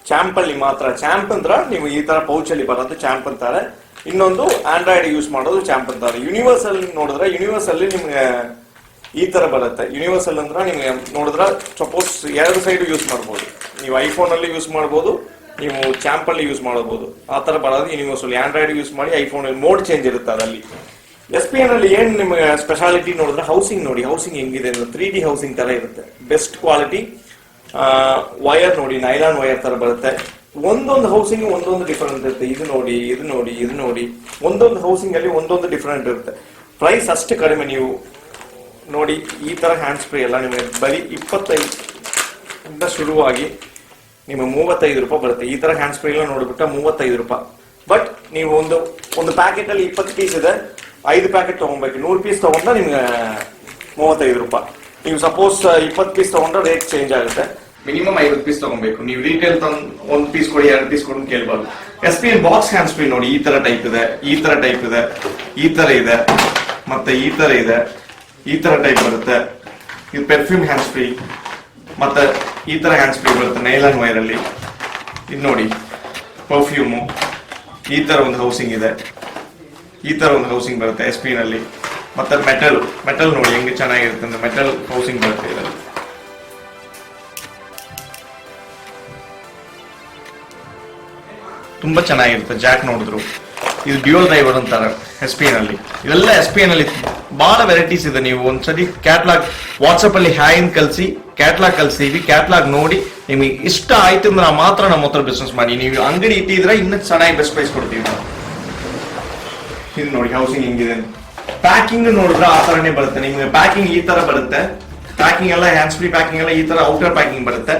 ಚಾಂಪ್ ಅಲ್ಲಿ ಮಾತ್ರ. ಚಾಂಪ್ ಅಂದ್ರ ನೀವು ಈ ತರ ಪೌಚ್ ಅಲ್ಲಿ ಬರೋದು ಚಾಂಪ್ ಅಂತಾರೆ. ಇನ್ನೊಂದು ಆಂಡ್ರಾಯ್ಡ್ ಯೂಸ್ ಮಾಡೋದು ಚಾಂಪ್ ಅಂತಾರೆ. ಯೂನಿವರ್ಸಲ್ ನೋಡಿದ್ರೆ ಯೂನಿವರ್ಸಲ್ಲಿ ನಿಮ್ಗೆ ಈ ತರ ಬರುತ್ತೆ. ಯೂನಿವರ್ಸಲ್ ಅಂದ್ರೆ ನಿಮ್ಗೆ ನೋಡಿದ್ರೆ ಸಪೋಸ್ 2 ಸೈಡ್ ಯೂಸ್ ಮಾಡ್ಬೋದು. ನೀವು ಐಫೋನ್ ಅಲ್ಲಿ ಯೂಸ್ ಮಾಡ್ಬೋದು, ನೀವು ಚಾಂಪ್ ಅಲ್ಲಿ ಯೂಸ್ ಮಾಡಬಹುದು. ಆ ತರ ಬರೋದು ಯೂನಿವರ್ಸಲ್. ಆಂಡ್ರಾಯ್ಡ್ ಯೂಸ್ ಮಾಡಿ, ಐಫೋನ್ ಮೋಡ್ ಚೇಂಜ್ ಇರುತ್ತೆ ಅದಲ್ಲಿ. SPN ಅಲ್ಲಿ ಏನ್ ನಿಮ್ಗೆ ಸ್ಪೆಷಾಲಿಟಿ ನೋಡಿದ್ರೆ ಹೌಸಿಂಗ್ ನೋಡಿ, ಹೌಸಿಂಗ್ ಹೆಂಗಿದೆ 3D ಹೌಸಿಂಗ್ ತರ ಇರುತ್ತೆ, ಬೆಸ್ಟ್ ಕ್ವಾಲಿಟಿ. ವೈರ್ ನೋಡಿ, ನೈಲಾನ್ ವೈರ್ ತರ ಬರುತ್ತೆ. ಒಂದೊಂದು ಹೌಸಿಂಗ್ ಒಂದೊಂದು ಡಿಫರೆಂಟ್ ಇರುತ್ತೆ. ಇದು ನೋಡಿ, ಇದು ನೋಡಿ, ಇದು ನೋಡಿ, ಒಂದೊಂದು ಹೌಸಿಂಗ್ ಅಲ್ಲಿ ಒಂದೊಂದು ಡಿಫರೆಂಟ್ ಇರುತ್ತೆ. ಪ್ರೈಸ್ ಅಷ್ಟು ಕಡಿಮೆ. ನೀವು ನೋಡಿ, ಈ ತರ ಹ್ಯಾಂಡ್ ಸ್ಪ್ರೇ ಎಲ್ಲ ನಿಮಗೆ ಬರೀ 25 ಶುರುವಾಗಿ ನಿಮಗೆ 35 ರೂಪಾಯಿ ಬರುತ್ತೆ. ಈ ತರ ಹ್ಯಾಂಡ್ ಸ್ಪ್ರೇ ಎಲ್ಲ ನೋಡ್ಬಿಟ್ಟ 35 ರೂಪಾಯಿ. ಬಟ್ ನೀವು ಒಂದು ಪ್ಯಾಕೆಟ್ ಅಲ್ಲಿ 20 ಪೀಸ್ ಇದೆ, 5 ಪ್ಯಾಕೆಟ್ ತಗೊಬೇಕು. 100 ಪೀಸ್ ತಗೊಂಡ್ರೆ ನಿಮ್ಗೆ 35 ರೂಪಾಯಿ. ನೀವು ಸಪೋಸ್ 20 ಪೀಸ್ ತಗೊಂಡ್ರೆ ರೇಟ್ ಚೇಂಜ್ ಆಗುತ್ತೆ. ಮಿನಿಮಮ್ 50 ಪೀಸ್ ತಗೊಬೇಕು. ನೀವು ರೀಟೇಲ್ ಒಂದು ಪೀಸ್ ಕೊಡಿ, 2 ಪೀಸ್ ಕೊಡಿ ಕೇಳ್ಬಾರ್ದು. SPN ಬಾಕ್ಸ್ ಹ್ಯಾಂಡ್ ಸ್ಪ್ರೇ ನೋಡಿ, ಈ ತರ ಟೈಪ್ ಇದೆ, ಈ ತರ ಟೈಪ್ ಇದೆ, ಈ ತರ ಇದೆ, ಮತ್ತೆ ಈ ತರ ಇದೆ, ಈ ತರ ಟೈಪ್ ಬರುತ್ತೆ. ಇದು ಪರ್ಫ್ಯೂಮ್ ಹ್ಯಾಂಡ್ ಸ್ಪ್ರೇ, ಮತ್ತೆ ಈ ತರ ಹ್ಯಾಂಡ್ ಸ್ಪ್ರೇ ಬರುತ್ತೆ ನೈಲಾನ್ ವೈರ್ ಅಲ್ಲಿ. ಇದು ನೋಡಿ ಪರ್ಫ್ಯೂಮು. ಈ ತರ ಒಂದು ಹೌಸಿಂಗ್ ಇದೆ, ಈ ತರ ಒಂದು ಹೌಸಿಂಗ್ ಬರುತ್ತೆ SPN ಅಲ್ಲಿ. ಮತ್ತೆ ಮೆಟಲ್ ನೋಡಿ ಹೆಂಗೆ ಚೆನ್ನಾಗಿರುತ್ತೆ ಅಂದ್ರೆ ಮೆಟಲ್ ಹೌಸಿಂಗ್ ಬರುತ್ತೆ ಇದರಲ್ಲಿ. ತುಂಬಾ ಚೆನ್ನಾಗಿರುತ್ತೆ. ಜಾಕ್ ನೋಡಿದ್ರು, ಇದು ಡ್ಯೂಯಲ್ ಡ್ರೈವರ್ ಅಂತಾರೆ SPN ಅಲ್ಲಿ. ಇದೆಲ್ಲ SPN ಅಲ್ಲಿ ಬಹಳ ವೆರೈಟೀಸ್ ಇದೆ. ನೀವು ಒಂದ್ಸರಿ ಕ್ಯಾಟ್ಲಾಗ್ ವಾಟ್ಸಪ್ ಅಲ್ಲಿ ಹ್ಯಾನ್ ಕಲ್ಸಿ, ಕ್ಯಾಟ್ಲಾಗ್ ಕಲ್ಸಿವಿ, ಕ್ಯಾಟ್ಲಾಗ್ ನೋಡಿ ನಿಮಗೆ ಇಷ್ಟ ಆಯ್ತು ಅಂದ್ರೆ ಮಾತ್ರ ನಮ್ಮ ಹತ್ರ ಬಿಸ್ನೆಸ್ ಮಾಡಿ. ನೀವು ಅಂಗಡಿ ಇಟ್ಟಿದ್ರೆ ಇನ್ನೂ ಚೆನ್ನಾಗಿ ಬೆಸ್ಟ್ ಪ್ರೈಸ್ ಕೊಡ್ತೀವಿ ನಾವು. ಇದು ನೋಡಿ ಹೌಸಿಂಗ್ ಹೆಂಗಿದೆ. ಪ್ಯಾಕಿಂಗ್ ನೋಡಿದ್ರೆ ಆ ತರನೇ ಬರುತ್ತೆ ನಿಮ್ಗೆ. ಪ್ಯಾಕಿಂಗ್ ಈ ತರ ಬರುತ್ತೆ. ಪ್ಯಾಕಿಂಗ್ ಎಲ್ಲ ಹ್ಯಾಂಡ್ ಸ್ಪ್ರೇ ಪ್ಯಾಕಿಂಗ್ ಎಲ್ಲ ಈ ತರ ಔಟರ್ ಪ್ಯಾಕಿಂಗ್ ಬರುತ್ತೆ.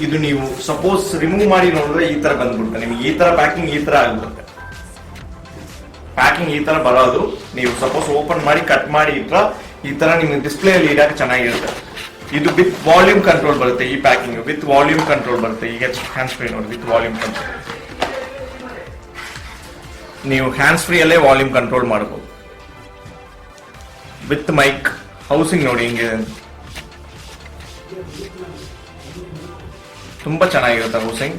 ಇದು ನೀವು ಸಪೋಸ್ ರಿಮೂವ್ ಮಾಡಿ ನೋಡಿದ್ರೆ ಈ ತರ ಬಂದ್ಬಿಡುತ್ತೆ ನಿಮ್ಗೆ. ಈ ತರ ಪ್ಯಾಕಿಂಗ್ ಈ ತರ ಆಗ್ಬಿಡುತ್ತೆ. ಪ್ಯಾಕಿಂಗ್ ಈ ತರ ಬರೋದು. ನೀವು ಸಪೋಸ್ ಓಪನ್ ಮಾಡಿ ಕಟ್ ಮಾಡಿ ಇಟ್ರ ಈ ತರ ನಿಮ್ಗೆ ಡಿಸ್ಪ್ಲೇ ಅಲ್ಲಿ ಇಡಕ್ಕೆ ಚೆನ್ನಾಗಿರುತ್ತೆ. ಇದು ವಿತ್ ವಾಲ್ಯೂಮ್ ಕಂಟ್ರೋಲ್ ಬರುತ್ತೆ. ಈ ಪ್ಯಾಕಿಂಗ್ ವಿತ್ ವಾಲ್ಯೂಮ್ ಕಂಟ್ರೋಲ್ ಬರುತ್ತೆ. ಈಗ ಹ್ಯಾಂಡ್ ಸ್ಪ್ರೇ ನೋಡಿ ವಿತ್ ವಾಲ್ಯೂಮ್ ಕಂಟ್ರೋಲ್. ನೀವು ಹ್ಯಾಂಡ್ ಸ್ಪ್ರೇ ಅಲ್ಲೇ ವಾಲ್ಯೂಮ್ ಕಂಟ್ರೋಲ್ ಮಾಡಬಹುದು. With mic. ಹೌಸಿಂಗ್ ನೋಡಿ ಹಿಂಗಿದೆ, ತುಂಬಾ ಚೆನ್ನಾಗಿರುತ್ತೆ ಹೌಸಿಂಗ್.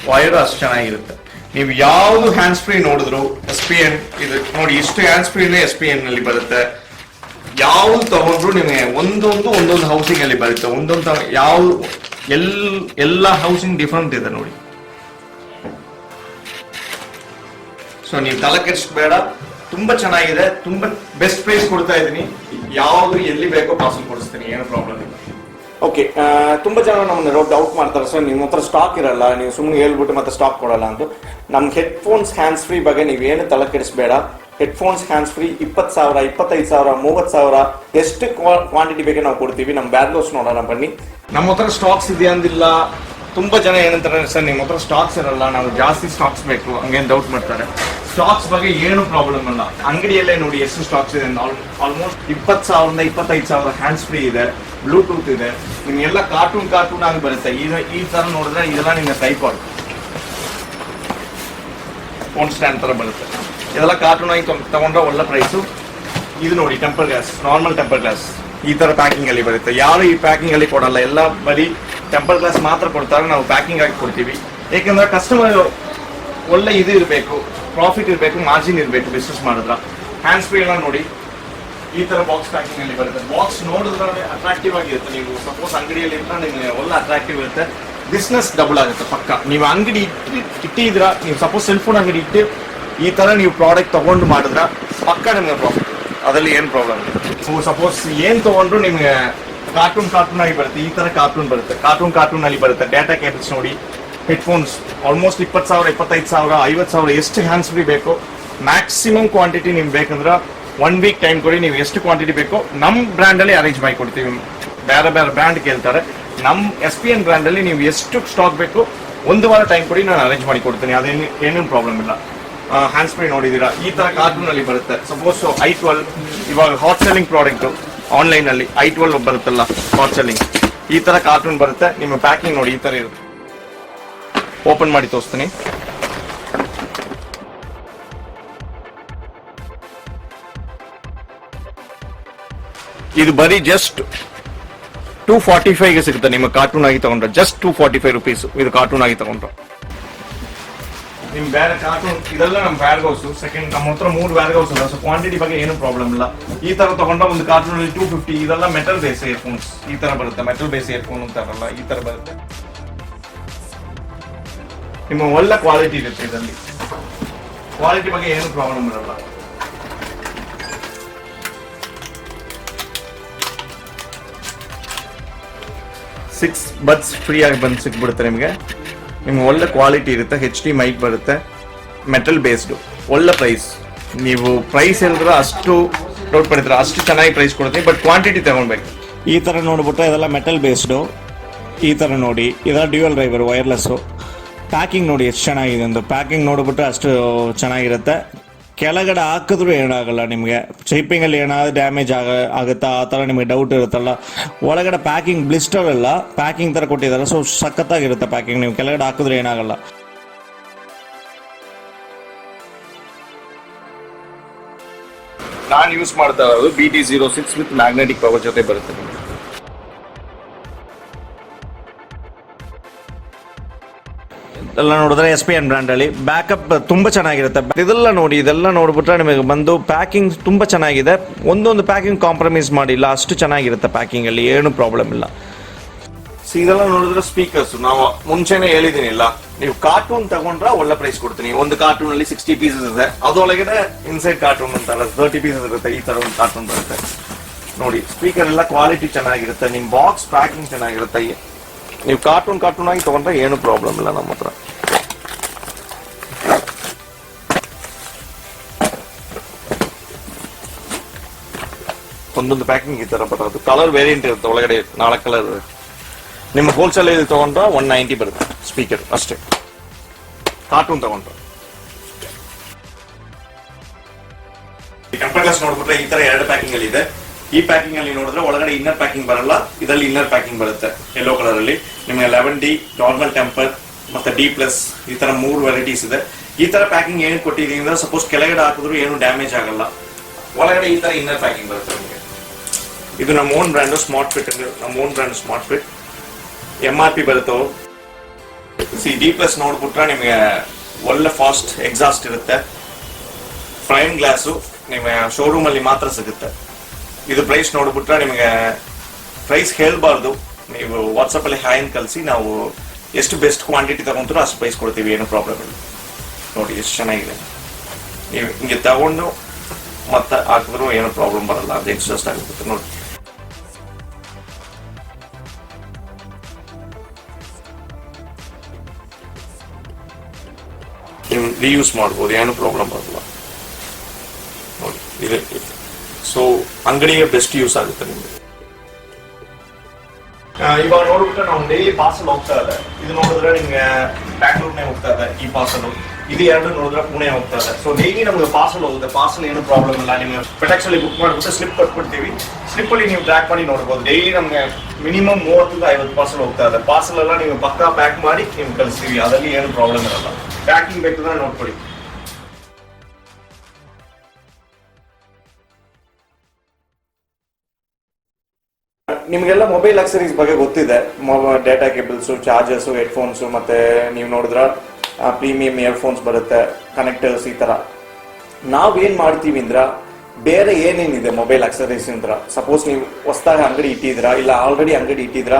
ವೈರ್ ಅಷ್ಟು ಚೆನ್ನಾಗಿರುತ್ತೆ. ನೀವು ಯಾವ್ದು ಹ್ಯಾಂಡ್ ಸ್ಪ್ರೇ ನೋಡಿದ್ರು SPN ಇದು ನೋಡಿ, ಇಷ್ಟು ಹ್ಯಾಂಡ್ ಸ್ಪ್ರೇನೇ SPN ನಲ್ಲಿ ಬರುತ್ತೆ. ಯಾವ್ದು ತಗೊಂಡ್ರು ನಿಮಗೆ ಒಂದೊಂದು ಹೌಸಿಂಗ್ ಅಲ್ಲಿ ಬರುತ್ತೆ. ಒಂದೊಂದು ಎಲ್ಲ ಹೌಸಿಂಗ್ ಡಿಫರೆಂಟ್ ಇದೆ ನೋಡಿ. ಸೊ ನೀವು ತಲೆ ಕೆಡಿಸ್ಬೇಡ, ತುಂಬಾ ಚೆನ್ನಾಗಿದೆ. ತುಂಬಾ ಬೆಸ್ಟ್ ಪ್ರೈಸ್ ಕೊಡ್ತಾ ಇದೀನಿ. ಯಾವ್ದು ಎಲ್ಲಿ ಬೇಕೋ ಪಾರ್ಸಲ್ ಕೊಡಿಸ್ತೀನಿ, ಏನು ಪ್ರಾಬ್ಲಮ್ ಇಲ್ಲ. ಓಕೆ, ತುಂಬಾ ಜನ ನಮ್ಮನ್ನ ಡೌಟ್ ಮಾಡ್ತಾರೆ, ಸರ್ ನಿಮ್ಮ ಹತ್ರ ಸ್ಟಾಕ್ ಇರಲ್ಲ, ನೀವು ಸುಮ್ಮನೆ ಹೇಳ್ಬಿಟ್ಟು ಮತ್ತೆ ಸ್ಟಾಕ್ ಕೊಡಲ್ಲ ಅಂತ. ನಮ್ಗೆ ಹೆಡ್ಫೋನ್ಸ್ ಹ್ಯಾಂಡ್ಸ್ ಫ್ರೀ ಬಗ್ಗೆ ನೀವೇನು ತಲೆ ಕೆಡಿಸ್ಬೇಡ. ಹೆಡ್ಫೋನ್ಸ್ ಹ್ಯಾಂಡ್ಸ್ ಫ್ರೀ 20,000, 25,000, 30,000 ಎಷ್ಟು ಕ್ವಾಂಟಿಟಿ ಬೇಕು ನಾವು ಕೊಡ್ತೀವಿ. ನಮ್ಮ ಬ್ಯಾಗ್ಲೋಸ್ ನೋಡೋಣ ಬನ್ನಿ. ನಮ್ಮ ಹತ್ರ ಸ್ಟಾಕ್ಸ್ ಇದೆ ಅಂದಿಲ್ಲ. ತುಂಬಾ ಜನ ಏನಂತಾರೆ, ಸರ್ ನಿಮ್ಮ ಹತ್ರ ಸ್ಟಾಕ್ಸ್ ಇರಲ್ಲ, ನಾವು ಜಾಸ್ತಿ ಸ್ಟಾಕ್ಸ್ ಬೇಕು ಹಂಗೇನು ಡೌಟ್ ಮಾಡ್ತಾರೆ. ಸ್ಟಾಕ್ಸ್ ಬಗ್ಗೆ ಏನು ಪ್ರಾಬ್ಲಮ್ ಇಲ್ಲ. ಅಂಗಡಿಯಲ್ಲೇ ನೋಡಿ ಎಷ್ಟು ಸ್ಟಾಕ್ಸ್ ಇದೆ. ಆಲ್ಮೋಸ್ಟ್ 20,000 25,000 ಹ್ಯಾಂಡ್ಸ್ ಫ್ರೀ ಇದೆ, ಬ್ಲೂಟೂತ್ ಇದೆ. ನಿಮ್ಗೆಲ್ಲ ಕಾರ್ಟೂನ್ ಆಗಿ ಬರುತ್ತೆ. ಈ ತರ ನೋಡಿದ್ರೆ ಇದೆಲ್ಲ ನಿಮ್ಗೆ ಟ್ರೈಪಾಡ್ ಫೋನ್ ಸ್ಟ್ಯಾಂಡ್ ತರ ಬರುತ್ತೆ. ಇದೆಲ್ಲ ಕಾರ್ಟೂನ್ ಆಗಿ ತಗೊಂಡ್ರೆ ಒಳ್ಳೆ ಪ್ರೈಸು. ಇದು ನೋಡಿ temper glass, normal temper glass ಈ ತರ ಪ್ಯಾಕಿಂಗ್ ಅಲ್ಲಿ ಬರುತ್ತೆ. ಯಾರು ಈ ಪ್ಯಾಕಿಂಗ್ ಅಲ್ಲಿ ಕೊಡಲ್ಲ, ಎಲ್ಲ ಬರೀ ಟೆಂಪರ್ ಗ್ಲಾಸ್ ಮಾತ್ರ ಕೊಡ್ತಾರೆ. ನಾವು ಪ್ಯಾಕಿಂಗ್ ಆಗಿ ಕೊಡ್ತೀವಿ. ಯಾಕಂದ್ರೆ ಕಸ್ಟಮರ್ ಒಳ್ಳೆ ಇದು ಇರಬೇಕು, ಪ್ರಾಫಿಟ್ ಇರಬೇಕು, ಮಾರ್ಜಿನ್ ಇರಬೇಕು ಬಿಸ್ನೆಸ್ ಮಾಡಿದ್ರ. ಹ್ಯಾಂಡ್ ಸ್ಪ್ರೇ ಎಲ್ಲ ನೋಡಿ ಈ ತರ ಬಾಕ್ಸ್ ಪ್ಯಾಕಿಂಗ್ ಅಲ್ಲಿ ಬರುತ್ತೆ. ಬಾಕ್ಸ್ ನೋಡಿದ್ರೆ ಅಟ್ರಾಕ್ಟಿವ್ ಆಗಿರುತ್ತೆ. ನೀವು ಸಪೋಸ್ ಅಂಗಡಿಯಲ್ಲಿ ಇಟ್ಟರೆ ನಿಮಗೆ ಒಳ್ಳೆ ಅಟ್ರಾಕ್ಟಿವ್ ಇರುತ್ತೆ. ಬಿಸ್ನೆಸ್ ಡಬಲ್ ಆಗುತ್ತೆ ಪಕ್ಕ. ನೀವು ಅಂಗಡಿ ಇಟ್ಟಿದ್ರ, ನೀವು ಸಪೋಸ್ ಸೆಲ್ ಫೋನ್ ಅಂಗಡಿ ಇಟ್ಟು ಈ ತರ ನೀವು ಪ್ರಾಡಕ್ಟ್ ತಗೊಂಡು ಮಾಡಿದ್ರ ಪಕ್ಕ ನಿಮ್ಗೆ ಪ್ರಾಫಿಟ್. ಅದರಲ್ಲಿ ಏನು ಪ್ರಾಬ್ಲಮ್ ಇಲ್ಲ. ಸಪೋಸ್ ಏನ್ ತಗೊಂಡ್ರು ನಿಮ್ಗೆ ಕಾರ್ಟೂನ್ ಆಗಿ ಬರುತ್ತೆ. ಈ ತರ ಕಾರ್ಟೂನ್ ಬರುತ್ತೆ. ಕಾರ್ಟೂನ್ ಅಲ್ಲಿ ಬರುತ್ತೆ. ಡಾಟಾ ಕೇಬಲ್ಸ್ ನೋಡಿ, ಹೆಡ್ಫೋನ್ಸ್ ಆಲ್ಮೋಸ್ಟ್ 20,000, 25,000, 50,000 ಎಷ್ಟು ಹ್ಯಾಂಡ್ಸ್ ಫ್ರೀ ಬೇಕೋ ಮ್ಯಾಕ್ಸಿಮಮ್ ಕ್ವಾಂಟಿಟಿ ನಿಮ್ಗೆ ಬೇಕಂದ್ರೆ 1 ವೀಕ್ ಟೈಮ್ ಕೊಡಿ. ನೀವು ಎಷ್ಟು ಕ್ವಾಂಟಿಟಿ ಬೇಕೋ ನಮ್ಮ ಬ್ರ್ಯಾಂಡ್ ಅಲ್ಲಿ ಅರೇಂಜ್ ಮಾಡಿ ಕೊಡ್ತೀವಿ. ಬೇರೆ ಬ್ರ್ಯಾಂಡ್ ಕೇಳ್ತಾರೆ, ನಮ್ಮ SPN ಬ್ರ್ಯಾಂಡ್ ಅಲ್ಲಿ ನೀವು ಎಷ್ಟು ಸ್ಟಾಕ್ ಬೇಕು 1 ವಾರ ಟೈಮ್ ಕೊಡಿ, ನಾನು ಅರೇಂಜ್ ಮಾಡಿ ಕೊಡ್ತೀನಿ. ಏನೇನು ಪ್ರಾಬ್ಲಮ್ ಇಲ್ಲ. ಹ್ಯಾಂಡ್ ಸ್ಪ್ರೇ ನೋಡಿದೀರಾ ಈ ತರ ಕಾರ್ಟೂನ್ ಅಲ್ಲಿ ಬರುತ್ತೆ. ಸಪೋಸ್ i12 ಇವಾಗ ಹಾಟ್ ಸೆಲ್ಲಿಂಗ್ ಪ್ರಾಡಕ್ಟ್ ಆನ್ಲೈನ್ ಅಲ್ಲಿ i12 ಬರುತ್ತಲ್ಲ ಹಾಟ್ ಸೆಲ್ಲಿಂಗ್, ಈ ತರ ಕಾರ್ಟೂನ್ ಬರುತ್ತೆ. ನಿಮ್ಮ ಪ್ಯಾಕಿಂಗ್ ನೋಡಿ ಈ ತರ ಇರುತ್ತೆ. ಓಪನ್ ಮಾಡಿ ತೋರಿಸ್ತೀನಿ. ಇದು ಬರೀ ಜಸ್ಟ್ 245 ಸಿಗುತ್ತೆ ನಿಮ್ಮ ಕಾರ್ಟೂನ್ ಆಗಿ ತಗೊಂಡ್ರೆ. ಜಸ್ಟ್ 245 rupees ಇದು ಕಾರ್ಟೂನ್ ಆಗಿ ತಗೊಂಡ್ರೆ. ನಿಮ್ ಬೇರೆ ಕಾರ್ಟೂನ್ ಇದೆಲ್ಲ ನಮ್ಮ ಬ್ಯಾಗ್ ಹೌಸ್. ಸೆಕೆಂಡ್ ನಮ್ಮ ಹತ್ರ 3 ಬ್ಯಾಗ್ ಹೌಸ್ ಅಲ್ಲ, ಸೊ ಕ್ವಾಂಟಿಟಿ ಬಗ್ಗೆ ಏನು ಪ್ರಾಬ್ಲಮ್ ಇಲ್ಲ. ಈ ತರ ತಗೊಂಡ್ರೆ ಒಂದು ಕಾರ್ಟೂನ್ ಅಲ್ಲಿ 250. ಇದೆಲ್ಲ ಮೆಟಲ್ ಬೇಸ್ ಇಯರ್ಫೋನ್ಸ್ ಈ ತರ ಬರುತ್ತೆ. ಮೆಟಲ್ ಬೇಸ್ ಇಯರ್ಫೋನ್ ಅಂತಾರಲ್ಲ ಈ ತರ ಬರುತ್ತೆ. ನಿಮ್ಮ ಒಳ್ಳೆ ಕ್ವಾಲಿಟಿ ಇರುತ್ತೆ. ಇದರಲ್ಲಿ ಕ್ವಾಲಿಟಿ ಬಗ್ಗೆ ಏನು ಪ್ರಾಬ್ಲಮ್ ಇರಲ್ಲ. ಸಿಕ್ಸ್ ಬಡ್ಸ್ ಫ್ರೀ ಆಗಿ ಬಂದು ಸಿಕ್ಬಿಡುತ್ತೆ ನಿಮಗೆ. ನಿಮ್ಗೆ ಒಳ್ಳೆ ಕ್ವಾಲಿಟಿ ಇರುತ್ತೆ, HD ಮೈಕ್ ಬರುತ್ತೆ, ಮೆಟಲ್ ಬೇಸ್ಡು, ಒಳ್ಳೆ ಪ್ರೈಸ್. ನೀವು ಪ್ರೈಸ್ ಹೇಳಿದ್ರೆ ಅಷ್ಟು ಡೌಟ್ ಪಡ್ತೀರಾ, ಅಷ್ಟು ಚೆನ್ನಾಗಿ ಪ್ರೈಸ್ ಕೊಡ್ತೀನಿ, ಬಟ್ ಕ್ವಾಂಟಿಟಿ ತಗೊಳ್ಬೇಕು. ಈ ಥರ ನೋಡ್ಬಿಟ್ರೆ ಇದೆಲ್ಲ ಮೆಟಲ್ ಬೇಸ್ಡು. ಈ ಥರ ನೋಡಿ, ಇದೆಲ್ಲ ಡ್ಯೂಯಲ್ ಡ್ರೈವರ್ ವೈರ್ಲೆಸ್ಸು. ಪ್ಯಾಕಿಂಗ್ ನೋಡಿ ಎಷ್ಟು ಚೆನ್ನಾಗಿದೆ ಅಂತ. ಪ್ಯಾಕಿಂಗ್ ನೋಡಿಬಿಟ್ರೆ ಅಷ್ಟು ಚೆನ್ನಾಗಿರುತ್ತೆ. ಕೆಳಗಡೆ ಹಾಕಿದ್ರು ಏನಾಗಲ್ಲ ನಿಮಗೆ. ಶಿಪ್ಪಿಂಗಲ್ಲಿ ಏನಾದರೂ ಡ್ಯಾಮೇಜ್ ಆಗುತ್ತಾ ಆ ಥರ ನಿಮಗೆ ಡೌಟ್ ಇರುತ್ತಲ್ಲ. ಒಳಗಡೆ ಪ್ಯಾಕಿಂಗ್ ಬ್ಲಿಸ್ಟರ್ ಎಲ್ಲ ಪ್ಯಾಕಿಂಗ್ ಥರ ಕೊಟ್ಟಿದ್ದಾರೆ, ಸೊ ಸಖತ್ತಾಗಿರುತ್ತೆ ಪ್ಯಾಕಿಂಗ್. ನೀವು ಕೆಳಗಡೆ ಹಾಕಿದ್ರೆ ಏನಾಗಲ್ಲ. ನಾನು ಯೂಸ್ ಮಾಡ್ತಾ ಇರೋದು BT06 ವಿತ್ ಮ್ಯಾಗ್ನೆಟಿಕ್ ಪವರ್ ಜೊತೆ ಬರುತ್ತೆ. ಎಲ್ಲ ನೋಡಿದ್ರೆ SPN ಬ್ರ್ಯಾಂಡಲ್ಲಿ ಬ್ಯಾಕಪ್ ತುಂಬ ಚೆನ್ನಾಗಿರುತ್ತೆ. ಇದೆಲ್ಲ ನೋಡಿ, ಇದೆಲ್ಲ ನೋಡ್ಬಿಟ್ರೆ ನಿಮಗೆ ಬಂದು ಪ್ಯಾಕಿಂಗ್ ತುಂಬ ಚೆನ್ನಾಗಿದೆ. ಒಂದೊಂದು ಪ್ಯಾಕಿಂಗ್ ಕಾಂಪ್ರಮೈಸ್ ಮಾಡಿಲ್ಲ, ಅಷ್ಟು ಚೆನ್ನಾಗಿರುತ್ತೆ ಪ್ಯಾಕಿಂಗಲ್ಲಿ, ಏನು ಪ್ರಾಬ್ಲಮ್ ಇಲ್ಲ. ಇದೆಲ್ಲ ನೋಡಿದ್ರೆ ಸ್ಪೀಕರ್ಸ್ ನಾವು ಮುಂಚೆನೆ ಹೇಳಿದೀನಿಲ್ಲ, ನೀವು ಕಾರ್ಟೂನ್ ತಗೊಂಡ್ರೆ ಒಳ್ಳೆ ಪ್ರೈಸ್ ಕೊಡ್ತೀನಿ. ಒಂದು ಕಾರ್ಟೂನ್ ಅಲ್ಲಿ 60 ಪೀಸಸ್ ಇದೆ, ಅದರೊಳಗಡೆ ಇನ್ಸೈಡ್ ಕಾರ್ಟೂನ್ ಅಂತಾರ 30 ಪೀಸಸ್ ಇರುತ್ತೆ. ಈ ತರ ಒಂದು ಕಾರ್ಟೂನ್ ಬರುತ್ತೆ ನೋಡಿ. ಸ್ಪೀಕರ್ ಎಲ್ಲ ಕ್ವಾಲಿಟಿ ಚೆನ್ನಾಗಿರುತ್ತೆ, ನಿಮ್ ಬಾಕ್ಸ್ ಪ್ಯಾಕಿಂಗ್ ಚೆನ್ನಾಗಿರುತ್ತೆ. ನೀವು ಕಾರ್ಟೂನ್ ಆಗಿ ತಗೊಂಡ್ರೆ ಏನು ಪ್ರಾಬ್ಲಮ್ ಇಲ್ಲ ನಮ್ಮ ಹತ್ರ. ಒಂದೊಂದು ಪ್ಯಾಕಿಂಗ್ ಈ ತರ ಬರೋದು. ಕಲರ್ ವೇರಿಯಂಟ್ ಇರುತ್ತೆ, ಒಳಗಡೆ 4 ಕಲರ್. ನಿಮ್ಮ ಹೋಲ್ಸೇಲ್ ಇಲ್ಲಿ ತಗೊಂಡ್ರೆ 190 ಬರುತ್ತೆ ಸ್ಪೀಕರ್ ಅಷ್ಟೇ, ಕಾರ್ಟೂನ್ ತಗೊಂಡ್ರೆ. ಟೆಂಪರ್ ಗ್ಲಾಸ್ ನೋಡ್ಬಿಟ್ರೆ ಈ ತರ 2 ಪ್ಯಾಕಿಂಗ್ ಅಲ್ಲಿ ಇದೆ. ಈ ಪ್ಯಾಕಿಂಗ್ ಅಲ್ಲಿ ನೋಡಿದ್ರೆ ಒಳಗಡೆ ಇನ್ನರ್ ಪ್ಯಾಕಿಂಗ್ ಬರಲ್ಲ, ಇದರಲ್ಲಿ ಇನ್ನರ್ ಪ್ಯಾಕಿಂಗ್ ಬರುತ್ತೆ ಯೆಲ್ಲೋ ಕಲರ್ ಅಲ್ಲಿ. ನಿಮಗೆ 11D, ನಾರ್ಮಲ್ ಟೆಂಪರ್ ಮತ್ತೆ D+, ಈ ತರ 3 ವೆರೈಟೀಸ್ ಇದೆ. ಈ ತರ ಪ್ಯಾಕಿಂಗ್ ಏನು ಕೊಟ್ಟಿದೀನಿ ಅಂದ್ರೆ ಸಪೋಸ್ ಕೆಳಗಡೆ ಹಾಕಿದ್ರು ಏನು ಡ್ಯಾಮೇಜ್ ಆಗಲ್ಲ. ಒಳಗಡೆ ಈ ತರ ಇನ್ನರ್ ಪ್ಯಾಕಿಂಗ್ ಬರುತ್ತೆ ನಿಮಗೆ. ಇದು ನಮ್ಮ ಓನ್ ಬ್ರ್ಯಾಂಡ್ ಸ್ಮಾರ್ಟ್ ಫಿಟ್. ನಮ್ಮ own brand smart fit. MRP ಬರುತ್ತೆ. D+ ನೋಡ್ಬಿಟ್ರೆ ನಿಮಗೆ ಒಳ್ಳೆ ಫಾಸ್ಟ್ ಎಕ್ಸಾಸ್ಟ್ ಇರುತ್ತೆ. ಪ್ರೈಮ್ ಗ್ಲಾಸು ನಿಮಗೆ ಶೋರೂಮ್ ಅಲ್ಲಿ ಮಾತ್ರ ಸಿಗುತ್ತೆ. ಇದು ಪ್ರೈಸ್ ನೋಡ್ಬಿಟ್ರೆ ನಿಮಗೆ ಪ್ರೈಸ್ ಹೇಳ್ಬಾರ್ದು, ನೀವು ವಾಟ್ಸಪ್ ಅಲ್ಲಿ ಹಾಯ್ ಅಂತ ಕಳಿಸಿ, ನಾವು ಎಷ್ಟು ಬೆಸ್ಟ್ ಕ್ವಾಂಟಿಟಿ ತಗೊಂತೀರೋ ಅಷ್ಟು ಪ್ರೈಸ್ ಕೊಡ್ತೀವಿ, ಏನು ಪ್ರಾಬ್ಲಮ್ ಇಲ್ಲ. ನೋಡಿ ಎಷ್ಟು ಚೆನ್ನಾಗಿದೆ. ನೀವು ಹಿಂಗೆ ತಗೊಂಡು ಮತ್ತೆ ಹಾಕಿದ್ರು ಏನು ಪ್ರಾಬ್ಲಮ್ ಬರಲ್ಲ, ಅದು ಎಕ್ಸಾಸ್ಟ್ ಆಗುತ್ತೆ ನೋಡಿ. ನೀವು ರೀಯೂಸ್ ಮಾಡ್ಬೋದು, ಏನು ಪ್ರಾಬ್ಲಮ್ ಬರಲ್ಲ ನೋಡಿ. ಇದೆ ಸೊ ಅಂಗಡಿಗೆ ಬೆಸ್ಟ್ ಯೂಸ್ ಆಗುತ್ತೆ ನಿಮಗೆ. ಇವಾಗ ನೋಡ್ಬಿಟ್ರೆ ನಾವು ಡೈಲಿ ಪಾರ್ಸಲ್ ಹೋಗ್ತಾ ಇದೆ. ಇದು ನೋಡಿದ್ರೆ ನಿಮ್ಗೆ ಬ್ಯಾಂಗ್ಳೂರ್ನೇ ಹೋಗ್ತಾ ಇದೆ ಈ ಪಾರ್ಸಲ್. ಇದು 2 ನೋಡಿದ್ರೆ ಪುಣೆ ಹೋಗ್ತಾ ಇದೆ. ಸೊ ಡೈಲಿ ನಮ್ಗೆ ಪಾರ್ಸಲ್ ಹೋಗುತ್ತೆ. ಪಾರ್ಸಲ್ ಏನು ಪ್ರಾಬ್ಲಮ್ ಇಲ್ಲ. ನಿಮ್ಗೆ ಫೆಡೆಕ್ಸ್ ಅಲ್ಲಿ ಬುಕ್ ಮಾಡ್ಬಿಟ್ಟು ಸ್ಲಿಪ್ ಕೊಟ್ಬಿಡ್ತೀವಿ. ಸ್ಲಿಪ್ ಅಲ್ಲಿ ನೀವು ಟ್ರ್ಯಾಕ್ ಮಾಡಿ ನೋಡ್ಬೋದು. ಡೈಲಿ ನಮ್ಗೆ ಮಿನಿಮಮ್ 30 to 50 ಪಾರ್ಸಲ್ ಹೋಗ್ತಾ ಇದೆ. ಪಾರ್ಸಲ್ ಎಲ್ಲ ನೀವು ಪಕ್ಕಾ ಪ್ಯಾಕ್ ಮಾಡಿ ನೀವು ಕಳಿಸ್ತೀವಿ, ಅದರಲ್ಲಿ ಏನು ಪ್ರಾಬ್ಲಮ್ ಇರಲ್ಲ. ಪ್ಯಾಕಿಂಗ್ ಬೇಕಂದ್ರೆ ನೋಡ್ಕೊಡಿ. ನಿಮಗೆಲ್ಲ ಮೊಬೈಲ್ ಅಕ್ಸರೀಸ್ ಬಗ್ಗೆ ಗೊತ್ತಿದೆ. ಡೇಟಾ ಕೇಬಲ್ಸ್, ಚಾರ್ಜರ್ಸ್, ಹೆಡ್ಫೋನ್ಸ್, ಮತ್ತೆ ನೀವು ನೋಡಿದ್ರೆ ಪ್ರೀಮಿಯಂ ಇಯರ್ಫೋನ್ಸ್ ಬರುತ್ತೆ, ಕನೆಕ್ಟರ್ಸ್. ಈ ತರ ನಾವೇನ್ ಮಾಡ್ತೀವಿ ಅಂದ್ರೆ ಬೇರೆ ಏನೇನಿದೆ ಮೊಬೈಲ್ ಅಕ್ಸರೀಸ್ ಅಂದ್ರೆ, ಸಪೋಸ್ ನೀವು ಹೊಸದಾಗಿ ಅಂಗಡಿ ಇಟ್ಟಿದ್ದೀರಾ ಇಲ್ಲ ಆಲ್ರೆಡಿ ಅಂಗಡಿ ಇಟ್ಟಿದ್ದೀರಾ,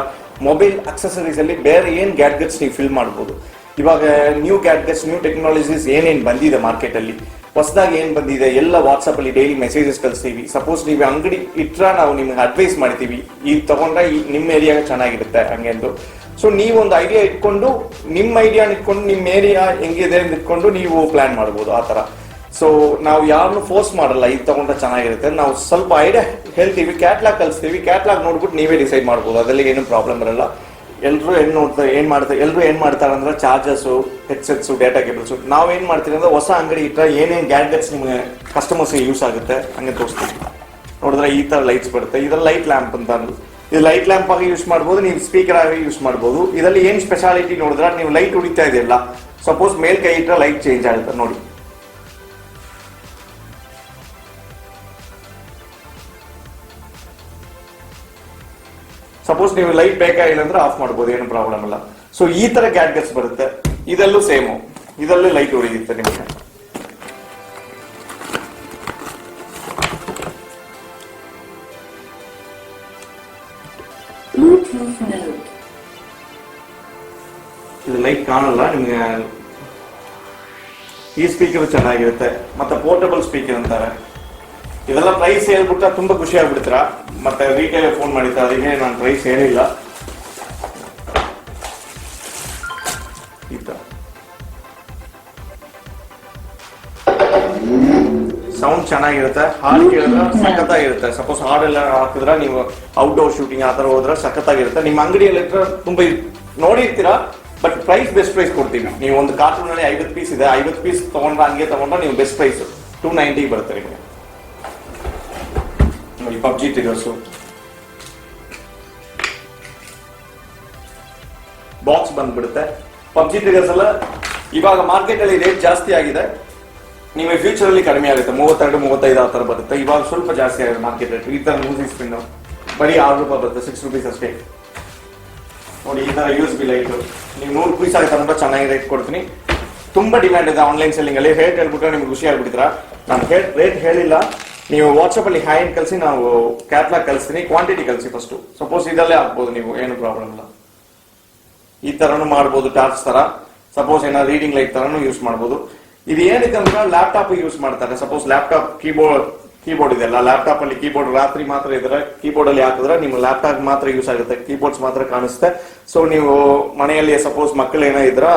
ಮೊಬೈಲ್ ಅಕ್ಸೆಸರೀಸ್ ಅಲ್ಲಿ ಬೇರೆ ಏನ್ ಗ್ಯಾಡ್ಗೆಟ್ಸ್ ನೀವು ಫಿಲ್ ಮಾಡ್ಬೋದು. ಇವಾಗ ನ್ಯೂ ಗ್ಯಾಡ್ಗೆಟ್ಸ್, ನ್ಯೂ ಟೆಕ್ನಾಲಜೀಸ್ ಏನೇನು ಬಂದಿದೆ ಮಾರ್ಕೆಟ್ ಅಲ್ಲಿ, ಹೊಸದಾಗಿ ಏನ್ ಬಂದಿದೆ ಎಲ್ಲ ವಾಟ್ಸಪ್ ಅಲ್ಲಿ ಡೈಲಿ ಮೆಸೇಜಸ್ ಕಳಿಸ್ತೀವಿ. ಸಪೋಸ್ ನೀವು ಅಂಗಡಿ ಇಟ್ರ ನಾವು ನಿಮ್ಗೆ ಅಡ್ವೈಸ್ ಮಾಡ್ತೀವಿ, ಈ ತಗೊಂಡ್ರೆ ನಿಮ್ಮ ಏರಿಯಾ ಚೆನ್ನಾಗಿರುತ್ತೆ ಹಂಗೆಂದು. ಸೊ ನೀವೊಂದು ಐಡಿಯಾ ಇಟ್ಕೊಂಡು ನಿಮ್ಮ ಐಡಿಯಾ ಇಟ್ಕೊಂಡು ನಿಮ್ಮ ಏರಿಯಾ ಹೆಂಗಿದೆ ಅಂತ ಇಟ್ಕೊಂಡು ನೀವು ಪ್ಲಾನ್ ಮಾಡ್ಬೋದು ಆ ತರ. ಸೊ ನಾವು ಯಾರನ್ನು ಫೋರ್ಸ್ ಮಾಡಲ್ಲ ಇದು ತಗೊಂಡ್ರೆ ಚೆನ್ನಾಗಿರುತ್ತೆ, ನಾವು ಸ್ವಲ್ಪ ಐಡಿಯಾ ಹೇಳ್ತೀವಿ, ಕ್ಯಾಟ್ಲಾಗ್ ಕಳಿಸ್ತೀವಿ. ಕ್ಯಾಟ್ಲಾಗ್ ನೋಡ್ಬಿಟ್ಟು ನೀವೇ ಡಿಸೈಡ್ ಮಾಡ್ಬೋದು, ಅದರಲ್ಲಿ ಏನು ಪ್ರಾಬ್ಲಮ್ ಇರಲ್ಲ. ಎಲ್ಲರೂ ಎಲ್ಲರೂ ಏನ್ ಮಾಡ್ತಾರೆ ಅಂದ್ರೆ ಚಾರ್ಜರ್ಸು, ಹೆಡ್ಸೆಟ್ಸು, ಡೇಟಾ ಕೇಬಲ್ಸು. ನಾವೇನ್ ಮಾಡ್ತೀವಿ ಅಂದ್ರೆ ಹೊಸ ಅಂಗಡಿ ಇಟ್ಟರೆ ಏನೇನು ಗ್ಯಾಡ್ಗೆಟ್ಸ್ ನಿಮ್ಗೆ ಕಸ್ಟಮರ್ಸ್ಗೆ ಯೂಸ್ ಆಗುತ್ತೆ ಹಂಗೆ ತೋರಿಸ್ತೀವಿ. ನೋಡಿದ್ರೆ ಈ ತರ ಲೈಟ್ಸ್ ಬರುತ್ತೆ, ಇದೆಲ್ಲ ಲೈಟ್ ಲ್ಯಾಂಪ್ ಅಂತ ಅಂದು. ಇದು ಲೈಟ್ ಲ್ಯಾಂಪ್ ಆಗಿ ಯೂಸ್ ಮಾಡ್ಬೋದು, ನೀವು ಸ್ಪೀಕರ್ ಆಗಿ ಯೂಸ್ ಮಾಡ್ಬೋದು. ಇದರಲ್ಲಿ ಏನ್ ಸ್ಪೆಷಾಲಿಟಿ ನೋಡಿದ್ರೆ ನೀವು ಲೈಟ್ ಉಳಿತಾ ಇದೆಯಲ್ಲ, ಸಪೋಸ್ ಮೇಲ್ ಕೈ ಇಟ್ಟರೆ ಲೈಟ್ ಚೇಂಜ್ ಆಗುತ್ತೆ ನೋಡಿ. ಸಪೋಸ್ ನೀವು ಲೈಟ್ ಬೇಕಾಗಿಲ್ಲ ಅಂದ್ರೆ ಆಫ್ ಮಾಡ್ಬೋದು, ಏನು ಪ್ರಾಬ್ಲಮ್ ಇಲ್ಲ. ಸೊ ಈ ತರ ಗ್ಯಾಡ್ಗೆಟ್ಸ್ ಬರುತ್ತೆ. ಇದಲ್ಲೂ ಸೇಮು, ಇದಲ್ಲೂ ಲೈಟ್ ಉಳಿಯುತ್ತೆ ನಿಮಗೆ. ಇದು ಲೈಟ್ ಕಾಣಲ್ಲ ನಿಮ್ಗೆ. ಈ ಸ್ಪೀಕರ್ ಚೆನ್ನಾಗಿರುತ್ತೆ, ಮತ್ತೆ ಪೋರ್ಟಬಲ್ ಸ್ಪೀಕರ್ ಅಂತಾರೆ. ಇದೆಲ್ಲ ಪ್ರೈಸ್ ಹೇಳ್ಬಿಟ್ಟ ತುಂಬಾ ಖುಷಿ ಆಗ್ಬಿಡ್ತೀರಾ, ಮತ್ತೆ ರೀಟೇಲ್ ಫೋನ್ ಮಾಡಿರ್ತಾರೆ, ಅದಕ್ಕೆ ನಾನು ಪ್ರೈಸ್ ಹೇಳಿಲ್ಲ. ಈ ತರ ಸೌಂಡ್ ಚೆನ್ನಾಗಿರುತ್ತೆ, ಹಾಡು ಕೇಳಿದ್ರೆ ಸಖತ್ತಾಗಿರುತ್ತೆ. ಸಪೋಸ್ ಹಾಡೆಲ್ಲ ಹಾಕಿದ್ರೆ ನೀವು ಔಟ್ಡೋರ್ ಶೂಟಿಂಗ್ ಆ ತರ ಹೋದ್ರೆ ಸಖತ್ತಾಗಿರುತ್ತೆ. ನಿಮ್ಮ ಅಂಗಡಿಯಲ್ಲಿ ತುಂಬಾ ನೋಡಿರ್ತೀರಾ, ಬಟ್ ಪ್ರೈಸ್ ಬೆಸ್ಟ್ ಪ್ರೈಸ್ ಕೊಡ್ತೀವಿ. ನೀವು ಒಂದು ಕಾರ್ಟೂನ್ ಅಲ್ಲಿ 50 ಪೀಸ್ ಇದೆ, 50 ಪೀಸ್ ತಗೊಂಡ್ರೆ ಹಂಗೆ ತಗೊಂಡ್ರೆ ನೀವು ಬೆಸ್ಟ್ ಪ್ರೈಸ್ 290 ಬರುತ್ತೆ ನಿಮಗೆ. ನೋಡಿ ಪಬ್ಜಿ ಟ್ರಿಗರ್ಸು ಬಾಕ್ಸ್ ಬಂದ್ಬಿಡುತ್ತೆ. ಪಬ್ಜಿ ಟ್ರಿಗರ್ಸ್ ಎಲ್ಲ ಇವಾಗ ಮಾರ್ಕೆಟ್ ಅಲ್ಲಿ ರೇಟ್ ಜಾಸ್ತಿ ಆಗಿದೆ, ನಿಮಗೆ ಫ್ಯೂಚರ್ ಅಲ್ಲಿ ಕಡಿಮೆ ಆಗುತ್ತೆ. 32-35 ಆ ತರ ಬರುತ್ತೆ. ಇವಾಗ ಸ್ವಲ್ಪ ಜಾಸ್ತಿ ಆಗಿದೆ ಮಾರ್ಕೆಟ್ ರೇಟ್. ಈ ತರ ಮ್ಯೂಸಿಕ್ ಸ್ಪಿನ್ ಬರೀ 6 ರೂಪಾಯಿ ಬರುತ್ತೆ, 6 rupees ಅಷ್ಟೇ. ನೋಡಿ ಈ ತರ USB ಲೈಟ್ ನೀವು 100 ಪೀಸ್ ಆಗಿ ತಗೊಂಡ್ರೆ ಚೆನ್ನಾಗಿ ರೇಟ್ ಕೊಡ್ತೀನಿ. ತುಂಬಾ ಡಿಮ್ಯಾಂಡ್ ಇದೆ ಆನ್ಲೈನ್ ಸೆಲ್ಲಿಂಗ್ ಅಲ್ಲಿ. ರೇಟ್ ಹೇಳ್ಬಿಟ್ರೆ ನಿಮ್ಗೆ ಖುಷಿ ಆಗ್ಬಿಟ್ಟಿದ್ರ. ನಾನು ರೇಟ್ ಹೇಳಿಲ್ಲ, ನೀವು ವಾಟ್ಸ್ಆಪ್ ಅಲ್ಲಿ ಹ್ಯಾಂಡ್ ಕಳಿಸಿ, ನಾವು ಕ್ಯಾಟ್ಲಾಗ್ ಕಳಿಸ್ತೀನಿ, ಕ್ವಾಂಟಿಟಿ ಕಳಿಸಿ ಫಸ್ಟ್. ಸಪೋಸ್ ಇದಲ್ಲೇ ಆಗ್ಬೋದು, ನೀವು ಏನು ಪ್ರಾಬ್ಲಮ್ ಇಲ್ಲ. ಈ ತರನು ಮಾಡ್ಬೋದು, ಟಾರ್ಚ್ ತರ. ಸಪೋಸ್ ಏನೋ ರೀಡಿಂಗ್ ಲೈಟ್ ತರನು ಯೂಸ್ ಮಾಡ್ಬೋದು. ಇದು ಏನಿದೆ ಅಂದ್ರೆ ಲ್ಯಾಪ್ಟಾಪ್ ಯೂಸ್ ಮಾಡ್ತಾರೆ. ಸಪೋಸ್ ಲ್ಯಾಪ್ಟಾಪ್ ಕೀಬೋರ್ಡ್ ಇದೆಲ್ಲ, ಲ್ಯಾಪ್ಟಾಪ್ ಅಲ್ಲಿ ಕೀಬೋರ್ಡ್ ರಾತ್ರಿ ಮಾತ್ರ ಇದ್ರೆ ಕೀಬೋರ್ಡ್ ಅಲ್ಲಿ ಹಾಕಿದ್ರೆ ನಿಮ್ಮ ಲ್ಯಾಪ್ಟಾಪ್ ಮಾತ್ರ ಯೂಸ್ ಆಗುತ್ತೆ, ಕೀಬೋರ್ಡ್ಸ್ ಮಾತ್ರ ಕಾಣಿಸುತ್ತೆ. ಸೊ ನೀವು ಮನೆಯಲ್ಲಿ ಸಪೋಸ್ ಮಕ್ಕಳು ಏನೋ ಇದ್ರ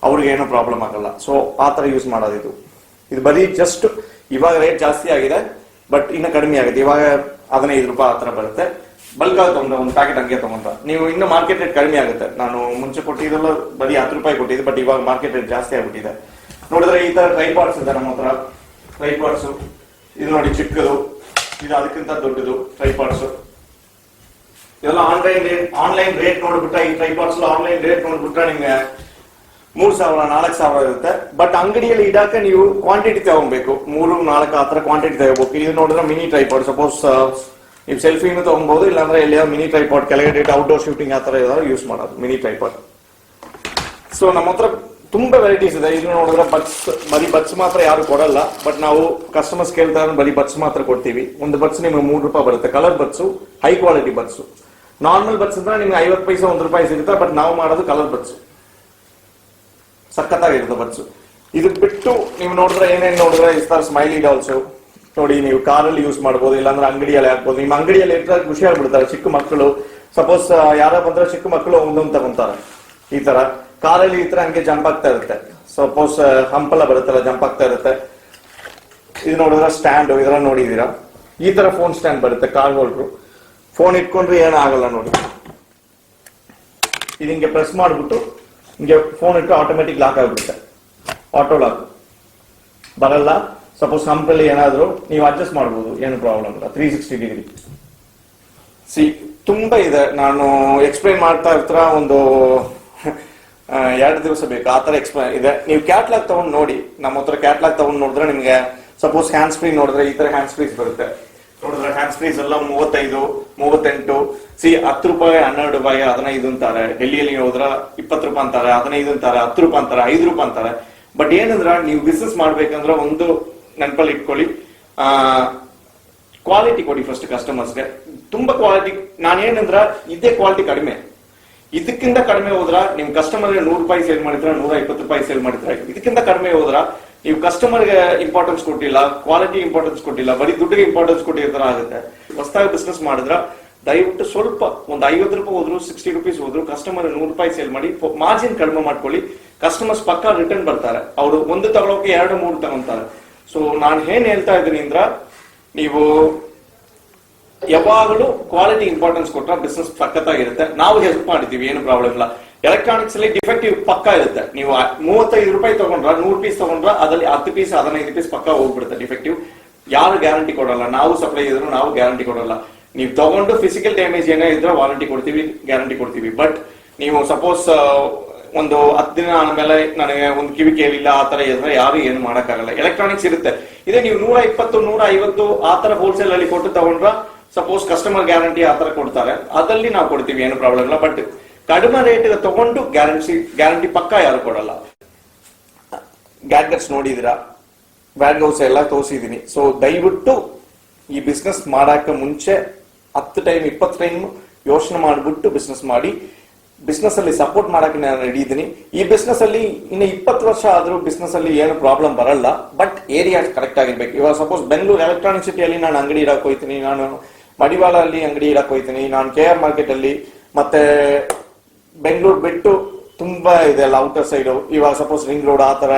ಅವ್ರಿಗೆ ಏನೋ ಪ್ರಾಬ್ಲಮ್ ಆಗಲ್ಲ. ಸೊ ಆ ತರ ಯೂಸ್ ಮಾಡೋದು ಇದು ಬರೀ ಜಸ್ಟ್ ಇವಾಗ ರೇಟ್ ಜಾಸ್ತಿ ಆಗಿದೆ, ಬಟ್ ಇನ್ನು ಕಡಿಮೆ ಆಗಿದೆ. ಇವಾಗ 15 ರೂಪಾಯಿ ಆ ತರ ಬರುತ್ತೆ. ಬಲ್ಕ್ ಆಗಿ ತಗೊಂಡ್ರೆ ಒಂದು ಪ್ಯಾಕೆಟ್ ಹಂಗೆ ತಗೊಂಡ್ರೆ ನೀವು ಇನ್ನು ಮಾರ್ಕೆಟ್ ರೇಟ್ ಕಡಿಮೆ ಆಗುತ್ತೆ. ನಾನು ಮುಂಚೆ ಕೊಟ್ಟಿದ್ದೆಲ್ಲ ಬರೀ 10 ರೂಪಾಯಿ ಕೊಟ್ಟಿದ್ದೆ, ಬಟ್ ಇವಾಗ ಮಾರ್ಕೆಟ್ ರೇಟ್ ಜಾಸ್ತಿ ಆಗ್ಬಿಟ್ಟಿದೆ. ನೋಡಿದ್ರೆ ಈ ತರ ಟ್ರೈಪಾಡ್ಸ್ ಇದೆ ನಮ್ಮ ಹತ್ರ. ಟ್ರೈಪಾಡ್ಸ್ ಇದು ನೋಡಿ ಚಿಕ್ಕದು, ಇದು ಅದಕ್ಕಿಂತ ದೊಡ್ಡದು ಟ್ರೈಪಾಡ್ಸ್. ಇದೆಲ್ಲ ಆನ್ಲೈನ್ ರೇಟ್ ನೋಡ್ಬಿಟ್ರೆ, ಈ ಟ್ರೈಪಾಡ್ಸ್ ಆನ್ಲೈನ್ ರೇಟ್ ನೋಡ್ಬಿಟ್ರೆ ನಿಮ್ಗೆ 3000-4000 ಇರುತ್ತೆ. ಬಟ್ ಅಂಗಡಿಯಲ್ಲಿ ಇಡಾಕ ನೀವು ಕ್ವಾಂಟಿಟಿ ತಗೊಬೇಕು, 3-4 ಆ ತರ ಕ್ವಾಂಟಿಟಿ ತಗೋಬೇಕು. ಇದು ನೋಡಿದ್ರೆ ಮಿನಿ ಟ್ರೈಪಾಡ್. ಸಪೋಸ್ ನೀವು ಸೆಲ್ಫಿನೂ ತಗೊಬಹುದು, ಇಲ್ಲಾಂದ್ರೆ ಎಲ್ಲಿ ಮಿನಿ ಟ್ರೈಪಾಡ್ ಕೆಳಗಡೆ ಔಟ್ಡೋರ್ ಶೂಟಿಂಗ್ ಆ ತರ ಯೂಸ್ ಮಾಡೋದು ಮಿನಿ ಟ್ರೈಪಾಡ್. ಸೊ ನಮ್ಮ ಹತ್ರ ತುಂಬಾ ವೆರೈಟೀಸ್ ಇದೆ. ಇದು ನೋಡಿದ್ರೆ ಬರೀ ಬಟ್ಸ್ ಮಾತ್ರ ಯಾರು ಕೊಡಲ್ಲ, ಬಟ್ ನಾವು ಕಸ್ಟಮರ್ಸ್ ಕೇಳ್ತಾರೆ ಬರೀ ಬಟ್ಸ್ ಮಾತ್ರ ಕೊಡ್ತೀವಿ. ಒಂದು ಬಟ್ಸ್ ನಿಮ್ಗೆ 3 ರೂಪಾಯಿ ಬರುತ್ತೆ. Colour buds, high quality buds. Normal buds ಅಂದ್ರೆ ನಿಮ್ಗೆ 50 ಪೈಸೆ 1 ರೂಪಾಯಿ ಸಿಗುತ್ತೆ, ಬಟ್ ನಾವು ಮಾಡೋದು ಕಲರ್ ಬಟ್ಸು, ಸಖತ್ತಾಗಿರುತ್ತೆ ಬಟ್ಸು. ಇದು ಬಿಟ್ಟು ನೀವು ನೋಡಿದ್ರೆ ಏನೇನು ನೋಡಿದ್ರೆ ಇಸ್ತಾರ ಸ್ಮೈಲಿ ಡಾಲ್ಸ್ ನೋಡಿ, ನೀವು ಕಾರಲ್ಲಿ ಯೂಸ್ ಮಾಡ್ಬೋದು, ಇಲ್ಲಾಂದ್ರೆ ಅಂಗಡಿಯಲ್ಲಿ ಹಾಕ್ಬೋದು. ನಿಮ್ಮ ಅಂಗಡಿಯಲ್ಲಿ ಇಟ್ಟರೆ ಖುಷಿ ಆಗ್ಬಿಡ್ತಾರೆ ಚಿಕ್ಕ ಮಕ್ಕಳು. ಸಪೋಸ್ ಯಾರ ಬಂದ್ರೆ ಚಿಕ್ಕ ಮಕ್ಕಳು ಒಂದೊಂದು ತಗೊಂತಾರೆ. ಈ ತರ ಕಾರಲ್ಲಿ ಈ ತರ ಹಂಗೆ ಜಂಪ್ ಆಗ್ತಾ ಇರುತ್ತೆ. ಸಪೋಸ್ ಹಂಪಲ್ಲ ಬರುತ್ತಲ್ಲ, ಜಂಪ್ ಆಗ್ತಾ ಇರುತ್ತೆ. ಇದು ನೋಡಿದ್ರೆ ಸ್ಟ್ಯಾಂಡ್, ಇದರ ನೋಡಿದೀರಾ, ಈ ತರ ಫೋನ್ ಸ್ಟ್ಯಾಂಡ್ ಬರುತ್ತೆ. ಕಾರ್ ಹೋಲ್ಡ್ರು ಫೋನ್ ಇಟ್ಕೊಂಡ್ರೆ ಏನಾಗಲ್ಲ ನೋಡಿ. ಇದು ಹಿಂಗೆ ಪ್ರೆಸ್ ಮಾಡ್ಬಿಟ್ಟು ಹಿಂಗೆ ಫೋನ್ ಇಟ್ಟು ಆಟೋಮೆಟಿಕ್ ಲಾಕ್ ಆಗ್ಬಿಡುತ್ತೆ. ಆಟೋ ಲಾಕ್ ಬರಲ್ಲ. ಸಪೋಸ್ ಹಂಪಲ್ಲಿ ಏನಾದ್ರು ನೀವು ಅಡ್ಜಸ್ಟ್ ಮಾಡ್ಬೋದು, ಏನು ಪ್ರಾಬ್ಲಮ್ ಇಲ್ಲ. 360 ಡಿಗ್ರಿ ತುಂಬಾ ಇದೆ. ನಾನು ಎಕ್ಸ್ಪ್ಲೈನ್ ಮಾಡ್ತಾ ಇರ್ತೀರ ಒಂದು 2 ದಿವಸ ಬೇಕು, ಆ ತರ ಎಕ್ಸ್ಪ್ಲೈನ್ ಇದೆ. ನೀವು ಕ್ಯಾಟ್ಲಾಗ್ ತಗೊಂಡು ನೋಡಿ, ನಮ್ಮ ಹತ್ರ ಕ್ಯಾಟ್ಲಾಗ್ ತಗೊಂಡು ನೋಡಿದ್ರೆ ನಿಮ್ಗೆ ಸಪೋಸ್ ಹ್ಯಾಂಡ್ ಸ್ಪ್ರೀ ನೋಡಿದ್ರೆ ಈ ತರ ಹ್ಯಾಂಡ್ ಸ್ಪ್ರೀಸ್ ಬರುತ್ತೆ. ನೋಡಿದ್ರೆ ಹ್ಯಾಂಡ್ ಸ್ಪ್ರೀಸ್ ಎಲ್ಲ 35, 38 10 ರೂಪಾಯಿ, 12 ರೂಪಾಯಿ, 15 ಅಂತಾರೆ. ಡೆಲ್ಲಿಯಲ್ಲಿ ಹೋದ್ರ 20 ರೂಪಾಯಿ ಅಂತಾರೆ, 15 ಅಂತಾರೆ, 10 ರೂಪಾಯಿ ಅಂತಾರೆ, 5 ರೂಪಾಯಿ ಅಂತಾರೆ. ಬಟ್ ಏನಂದ್ರ ನೀವು ಬಿಸ್ನೆಸ್ ಮಾಡ್ಬೇಕಂದ್ರೆ ಒಂದು ನೆನಪಲ್ಲಿ ಇಟ್ಕೊಳ್ಳಿ, ಕ್ವಾಲಿಟಿ ಕೊಡಿ ಫಸ್ಟ್ ಕಸ್ಟಮರ್ಸ್ಗೆ. ತುಂಬಾ ಕ್ವಾಲಿಟಿ. ನಾನೇನಂದ್ರ ಇದೇ ಕ್ವಾಲಿಟಿ ಕಡಿಮೆ, ಇದಕ್ಕಿಂತ ಕಡಿಮೆ ಹೋದ್ರ ನಿಮ್ ಕಸ್ಟಮರ್ಗೆ 100 ರೂಪಾಯಿ ಸೇಲ್ ಮಾಡಿದ್ರೆ 120 ರೂಪಾಯಿ ಸೇಲ್ ಮಾಡಿದ್ರೆ, ಇದಕ್ಕಿಂತ ಕಡಿಮೆ ಹೋದ್ರ ನೀವು ಕಸ್ಟಮರ್ಗೆ ಇಂಪಾರ್ಟೆನ್ಸ್ ಕೊಟ್ಟಿಲ್ಲ, ಕ್ವಾಲಿಟಿ ಇಂಪಾರ್ಟೆನ್ಸ್ ಕೊಟ್ಟಿಲ್ಲ, ಬರೀ ದುಡ್ಡಿಗೆ ಇಂಪಾರ್ಟೆನ್ಸ್ ಕೊಟ್ಟಿರ್ತಾರ ಆಗುತ್ತೆ. ಹೊಸದಾಗಿ ಬಿಸ್ನೆಸ್ ಮಾಡಿದ್ರ ದಯವಿಟ್ಟು ಸ್ವಲ್ಪ ಒಂದು 50 ರೂಪಾಯಿ ಹೋದ್ರು, 60 ರುಪೀಸ್ ಹೋದ್ರು, ಕಸ್ಟಮರ್ 100 ರೂಪಾಯಿ ಸೇಲ್ ಮಾಡಿ, ಮಾರ್ಜಿನ್ ಕಡಿಮೆ ಮಾಡ್ಕೊಳ್ಳಿ. ಕಸ್ಟಮರ್ಸ್ ಪಕ್ಕ ರಿಟರ್ನ್ ಬರ್ತಾರೆ. ಅವರು ಒಂದು ತಗೊಳಕ್ಕೆ 2-3 ತಗೊಂತಾರೆ. ಸೊ ನಾನು ಏನ್ ಹೇಳ್ತಾ ಇದ್ದೀನಿ ಅಂದ್ರ, ನೀವು ಯಾವಾಗಲೂ ಕ್ವಾಲಿಟಿ ಇಂಪಾರ್ಟೆನ್ಸ್ ಕೊಟ್ರೆ ಬಿಸ್ನೆಸ್ ಸಖತ್ತಾಗಿರುತ್ತೆ. ನಾವು ಹೆಲ್ಪ್ ಮಾಡಿದೀವಿ, ಏನು ಪ್ರಾಬ್ಲಮ್ ಇಲ್ಲ. ಎಲೆಕ್ಟ್ರಾನಿಕ್ಸ್ ಅಲ್ಲಿ ಡಿಫೆಕ್ಟಿವ್ ಪಕ್ಕ ಇರುತ್ತೆ. ನೀವು 35 ರೂಪಾಯಿ ತಗೊಂಡ್ರ, 100 ಪೀಸ್ ತಗೊಂಡ್ರ ಅದ್ರಲ್ಲಿ 10 ಪೀಸ್ 15 ಪೀಸ್ ಪಕ್ಕ ಹೋಗ್ಬಿಡುತ್ತೆ ಡಿಫೆಕ್ಟಿವ್. ಯಾರು ಗ್ಯಾರಂಟಿ ಕೊಡಲ್ಲ, ನಾವು ಸಪ್ಲೈ ಇದ್ರು ನಾವು ಗ್ಯಾರಂಟಿ ಕೊಡಲ್ಲ. ನೀವು ತಗೊಂಡು ಫಿಸಿಕಲ್ ಡ್ಯಾಮೇಜ್ ಏನೇ ಇದ್ರೆ ವಾರಂಟಿ ಕೊಡ್ತೀವಿ, ಗ್ಯಾರಂಟಿ ಕೊಡ್ತೀವಿ. ಬಟ್ ನೀವು ಸಪೋಸ್ ಒಂದು 10 ದಿನ ಆದ್ಮೇಲೆ ನನಗೆ ಒಂದು ಕಿವಿ ಕೇಳಿಲ್ಲ ಆ ತರ ಇದ್ರೆ ಯಾರು ಏನು ಮಾಡಕ್ಕಾಗಲ್ಲ. ಎಲೆಕ್ಟ್ರಾನಿಕ್ಸ್ ಇರುತ್ತೆ. ಇದೇ ನೀವು 120, 150 ಆ ತರ ಹೋಲ್ಸೇಲ್ ಅಲ್ಲಿ ಕೊಟ್ಟು ತಗೊಂಡ್ರ ಸಪೋಸ್ ಕಸ್ಟಮರ್ ಗ್ಯಾರಂಟಿ ಆ ತರ ಕೊಡ್ತಾರೆ, ಅದಲ್ಲಿ ನಾವು ಕೊಡ್ತೀವಿ, ಏನು ಪ್ರಾಬ್ಲಮ್ ಇಲ್ಲ. ಬಟ್ ಕಡಿಮೆ ರೇಟ್ ತಗೊಂಡು ಗ್ಯಾರಂಟಿ ಪಕ್ಕ ಯಾರು ಕೊಡಲ್ಲ. ಗ್ಯಾಡ್ಗೆಟ್ಸ್ ನೋಡಿದಿರಾ, ವ್ಯಾಡ್ ಹೌಸ್ ಎಲ್ಲ ತೋರಿಸಿದೀನಿ. ಸೊ ದಯವಿಟ್ಟು ಈ ಬಿಸ್ನೆಸ್ ಮಾಡಾಕ ಮುಂಚೆ 10 ಟೈಮ್ 20 ಟೈಮ್ ಯೋಚನೆ ಮಾಡ್ಬಿಟ್ಟು ಬಿಸ್ನೆಸ್ ಮಾಡಿ. ಬಿಸ್ನೆಸ್ ಅಲ್ಲಿ ಸಪೋರ್ಟ್ ಮಾಡಕ್ಕೆ ನಾನು ರೆಡಿ ಇದ್ದೀನಿ. ಈ ಬಿಸ್ನೆಸ್ ಅಲ್ಲಿ ಇನ್ನು 20 ವರ್ಷ ಆದ್ರೂ ಬಿಸ್ನೆಸ್ ಅಲ್ಲಿ ಏನು ಪ್ರಾಬ್ಲಮ್ ಬರಲ್ಲ. ಬಟ್ ಏರಿಯಾ ಕರೆಕ್ಟ್ ಆಗಿರ್ಬೇಕು. ಇವಾಗ ಸಪೋಸ್ ಬೆಂಗಳೂರು ಎಲೆಕ್ಟ್ರಾನಿಕ್ ಸಿಟಿಯಲ್ಲಿ ನಾನು ಅಂಗಡಿ ಇಡಕ್ ಹೋಯ್ತೀನಿ, ನಾನು ಮಡಿವಾಳ ಅಲ್ಲಿ ಅಂಗಡಿ ಇಡಕ್ ಹೋಯ್ತೀನಿ, ನಾನು KR ಮಾರ್ಕೆಟ್ ಅಲ್ಲಿ, ಮತ್ತೆ ಬೆಂಗಳೂರು ಬಿಟ್ಟು ತುಂಬಾ ಇದೆ ಅಲ್ಲ ಔಟರ್ ಸೈಡ್, ಇವಾಗ ಸಪೋಸ್ ರಿಂಗ್ ರೋಡ್ ಆ ತರ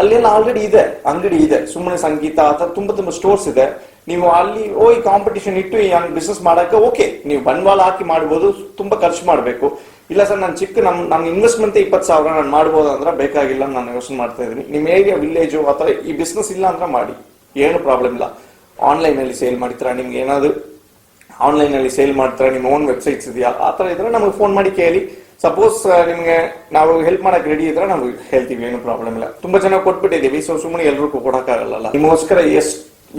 ಅಲ್ಲೆಲ್ಲ ಆಲ್ರೆಡಿ ಇದೆ, ಅಂಗಡಿ ಇದೆ, ಸುಮ್ಮನೆ ಸಂಗೀತ ಆ ತರ ತುಂಬಾ ಸ್ಟೋರ್ಸ್ ಇದೆ. ನೀವು ಅಲ್ಲಿ ಈ ಕಾಂಪಿಟಿಷನ್ ಇಟ್ಟು ಈ ಬಿಸ್ನೆಸ್ ಮಾಡಕ್ಕೆ ಓಕೆ, ನೀವು ಬಂಡವಾಳ ಹಾಕಿ ಮಾಡ್ಬೋದು, ತುಂಬಾ ಖರ್ಚು ಮಾಡ್ಬೇಕು. ಇಲ್ಲ ಸರ್ ನಾನು ಚಿಕ್ಕ ನನ್ನ ಇನ್ವೆಸ್ಟ್ಮೆಂಟ್ 20,000 ನಾನು ಮಾಡ್ಬೋದು ಅಂದ್ರೆ ಬೇಕಾಗಿಲ್ಲ, ನಾನು ಯೋಚನೆ ಮಾಡ್ತಾ ಇದ್ದೀನಿ. ನಿಮ್ಮ ಏರಿಯಾ ವಿಲೇಜ್ ಆ ತರ ಈ ಬಿಸ್ನೆಸ್ ಇಲ್ಲ ಅಂದ್ರೆ ಮಾಡಿ, ಏನು ಪ್ರಾಬ್ಲಮ್ ಇಲ್ಲ. ಆನ್ಲೈನ್ ಅಲ್ಲಿ ಸೇಲ್ ಮಾಡ್ತೀರಾ, ನಿಮ್ಗೆ ಏನಾದ್ರು ಆನ್ಲೈನ್ ಅಲ್ಲಿ ಸೇಲ್ ಮಾಡ್ತೀರಾ, ನಿಮ್ಮ ಓನ್ ವೆಬ್ಸೈಟ್ಸ್ ಇದೆಯಾ ಆ ತರ ಇದ್ರೆ ನಮಗೆ ಫೋನ್ ಮಾಡಿ ಕೇಳಿ. ಸಪೋಸ್ ನಿಮ್ಗೆ ನಾವು ಹೆಲ್ಪ್ ಮಾಡಕ್ ರೆಡಿ ಇದ್ರೆ ನಾವು ಹೇಳ್ತೀವಿ, ಏನು ಪ್ರಾಬ್ಲಮ್ ಇಲ್ಲ. ತುಂಬಾ ಚೆನ್ನಾಗಿ ಕೊಟ್ಬಿಟ್ಟಿದೀವಿ, ಸೊ ಸುಮ್ಮನೆ ಎಲ್ರಿಗೂ ಕೊಡಕ್ಕಾಗಲ್ಲ. ನಿಮಗೋಸ್ಕರ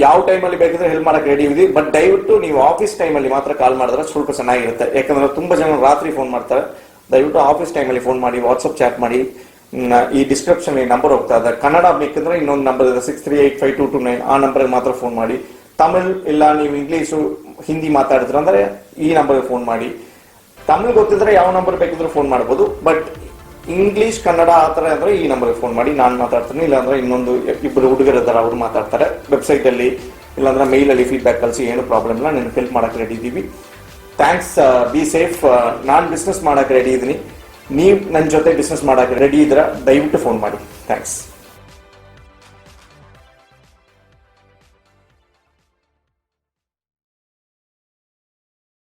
ಯಾವ ಟೈಮಲ್ಲಿ ಬೇಕಿದ್ರೆ ಹೆಲ್ಪ್ ಮಾಡಕ್ ರೆಡಿ ಇದೀವಿ. ಬಟ್ ದಯವಿಟ್ಟು ನೀವು ಆಫೀಸ್ ಟೈಮಲ್ಲಿ ಮಾತ್ರ ಕಾಲ್ ಮಾಡಿದ್ರೆ ಸ್ವಲ್ಪ ಚೆನ್ನಾಗಿರುತ್ತೆ. ಯಾಕಂದ್ರೆ ತುಂಬಾ ಜನ ರಾತ್ರಿ ಫೋನ್ ಮಾಡ್ತಾರೆ. ದಯವಿಟ್ಟು ಆಫೀಸ್ ಟೈಮಲ್ಲಿ ಫೋನ್ ಮಾಡಿ, ವಾಟ್ಸ್ಆಪ್ ಚಾಟ್ ಮಾಡಿ. ಈ ಡಿಸ್ಕ್ರಿಪ್ಷನ್ ನಂಬರ್ ಹೋಗ್ತಾ ಇದೆ. ಕನ್ನಡ ಬೇಕಂದ್ರೆ ಇನ್ನೊಂದು ನಂಬರ್ ಇದೆ 63852229, ಆ ನಂಬರ್ಗೆ ಮಾತ್ರ ಫೋನ್ ಮಾಡಿ. ತಮಿಳ್ ಇಲ್ಲ ನೀವು ಇಂಗ್ಲೀಷು ಹಿಂದಿ ಮಾತಾಡಿದ್ರೆ ಅಂದ್ರೆ ಈ ನಂಬರ್ಗೆ ಫೋನ್ ಮಾಡಿ. ತಮಿಳ್ ಗೊತ್ತಿದ್ರೆ ಯಾವ ನಂಬರ್ ಬೇಕಿದ್ರು ಫೋನ್ ಮಾಡ್ಬೋದು. ಬಟ್ ಇಂಗ್ಲಿಷ್ ಕನ್ನಡ ಆ ತರ ಅಂದ್ರೆ ಈ ನಂಬರ್ಗೆ ಫೋನ್ ಮಾಡಿ, ನಾನು ಮಾತಾಡ್ತೀನಿ. ಇಲ್ಲಾಂದ್ರೆ ಇನ್ನೊಂದು ಇಬ್ಬರು ಹುಡುಗರು ಇದ್ದಾರೆ, ಅವ್ರು ಮಾತಾಡ್ತಾರೆ. ವೆಬ್ಸೈಟ್ ಅಲ್ಲಿ ಇಲ್ಲಾಂದ್ರೆ ಮೇಲ್ ಅಲ್ಲಿ ಫೀಡ್ಬ್ಯಾಕ್ ಕಳಿಸಿ, ಏನು ಪ್ರಾಬ್ಲಮ್ ಇಲ್ಲ, ನಿಮ್ಗೆ ಹೆಲ್ಪ್ ಮಾಡಕ್ ರೆಡಿ ಇದೀವಿ. Thanks, be safe. ನಾನು ಬಿಸ್ನೆಸ್ ಮಾಡಕ್ ರೆಡಿ ಇದೀನಿ, ನೀವು ನನ್ನ ಜೊತೆ ಬಿಸ್ನೆಸ್ ಮಾಡಕ್ ರೆಡಿ ಇದ್ರೆ ದಯವಿಟ್ಟು ಫೋನ್ ಮಾಡಿ. ಥ್ಯಾಂಕ್ಸ್.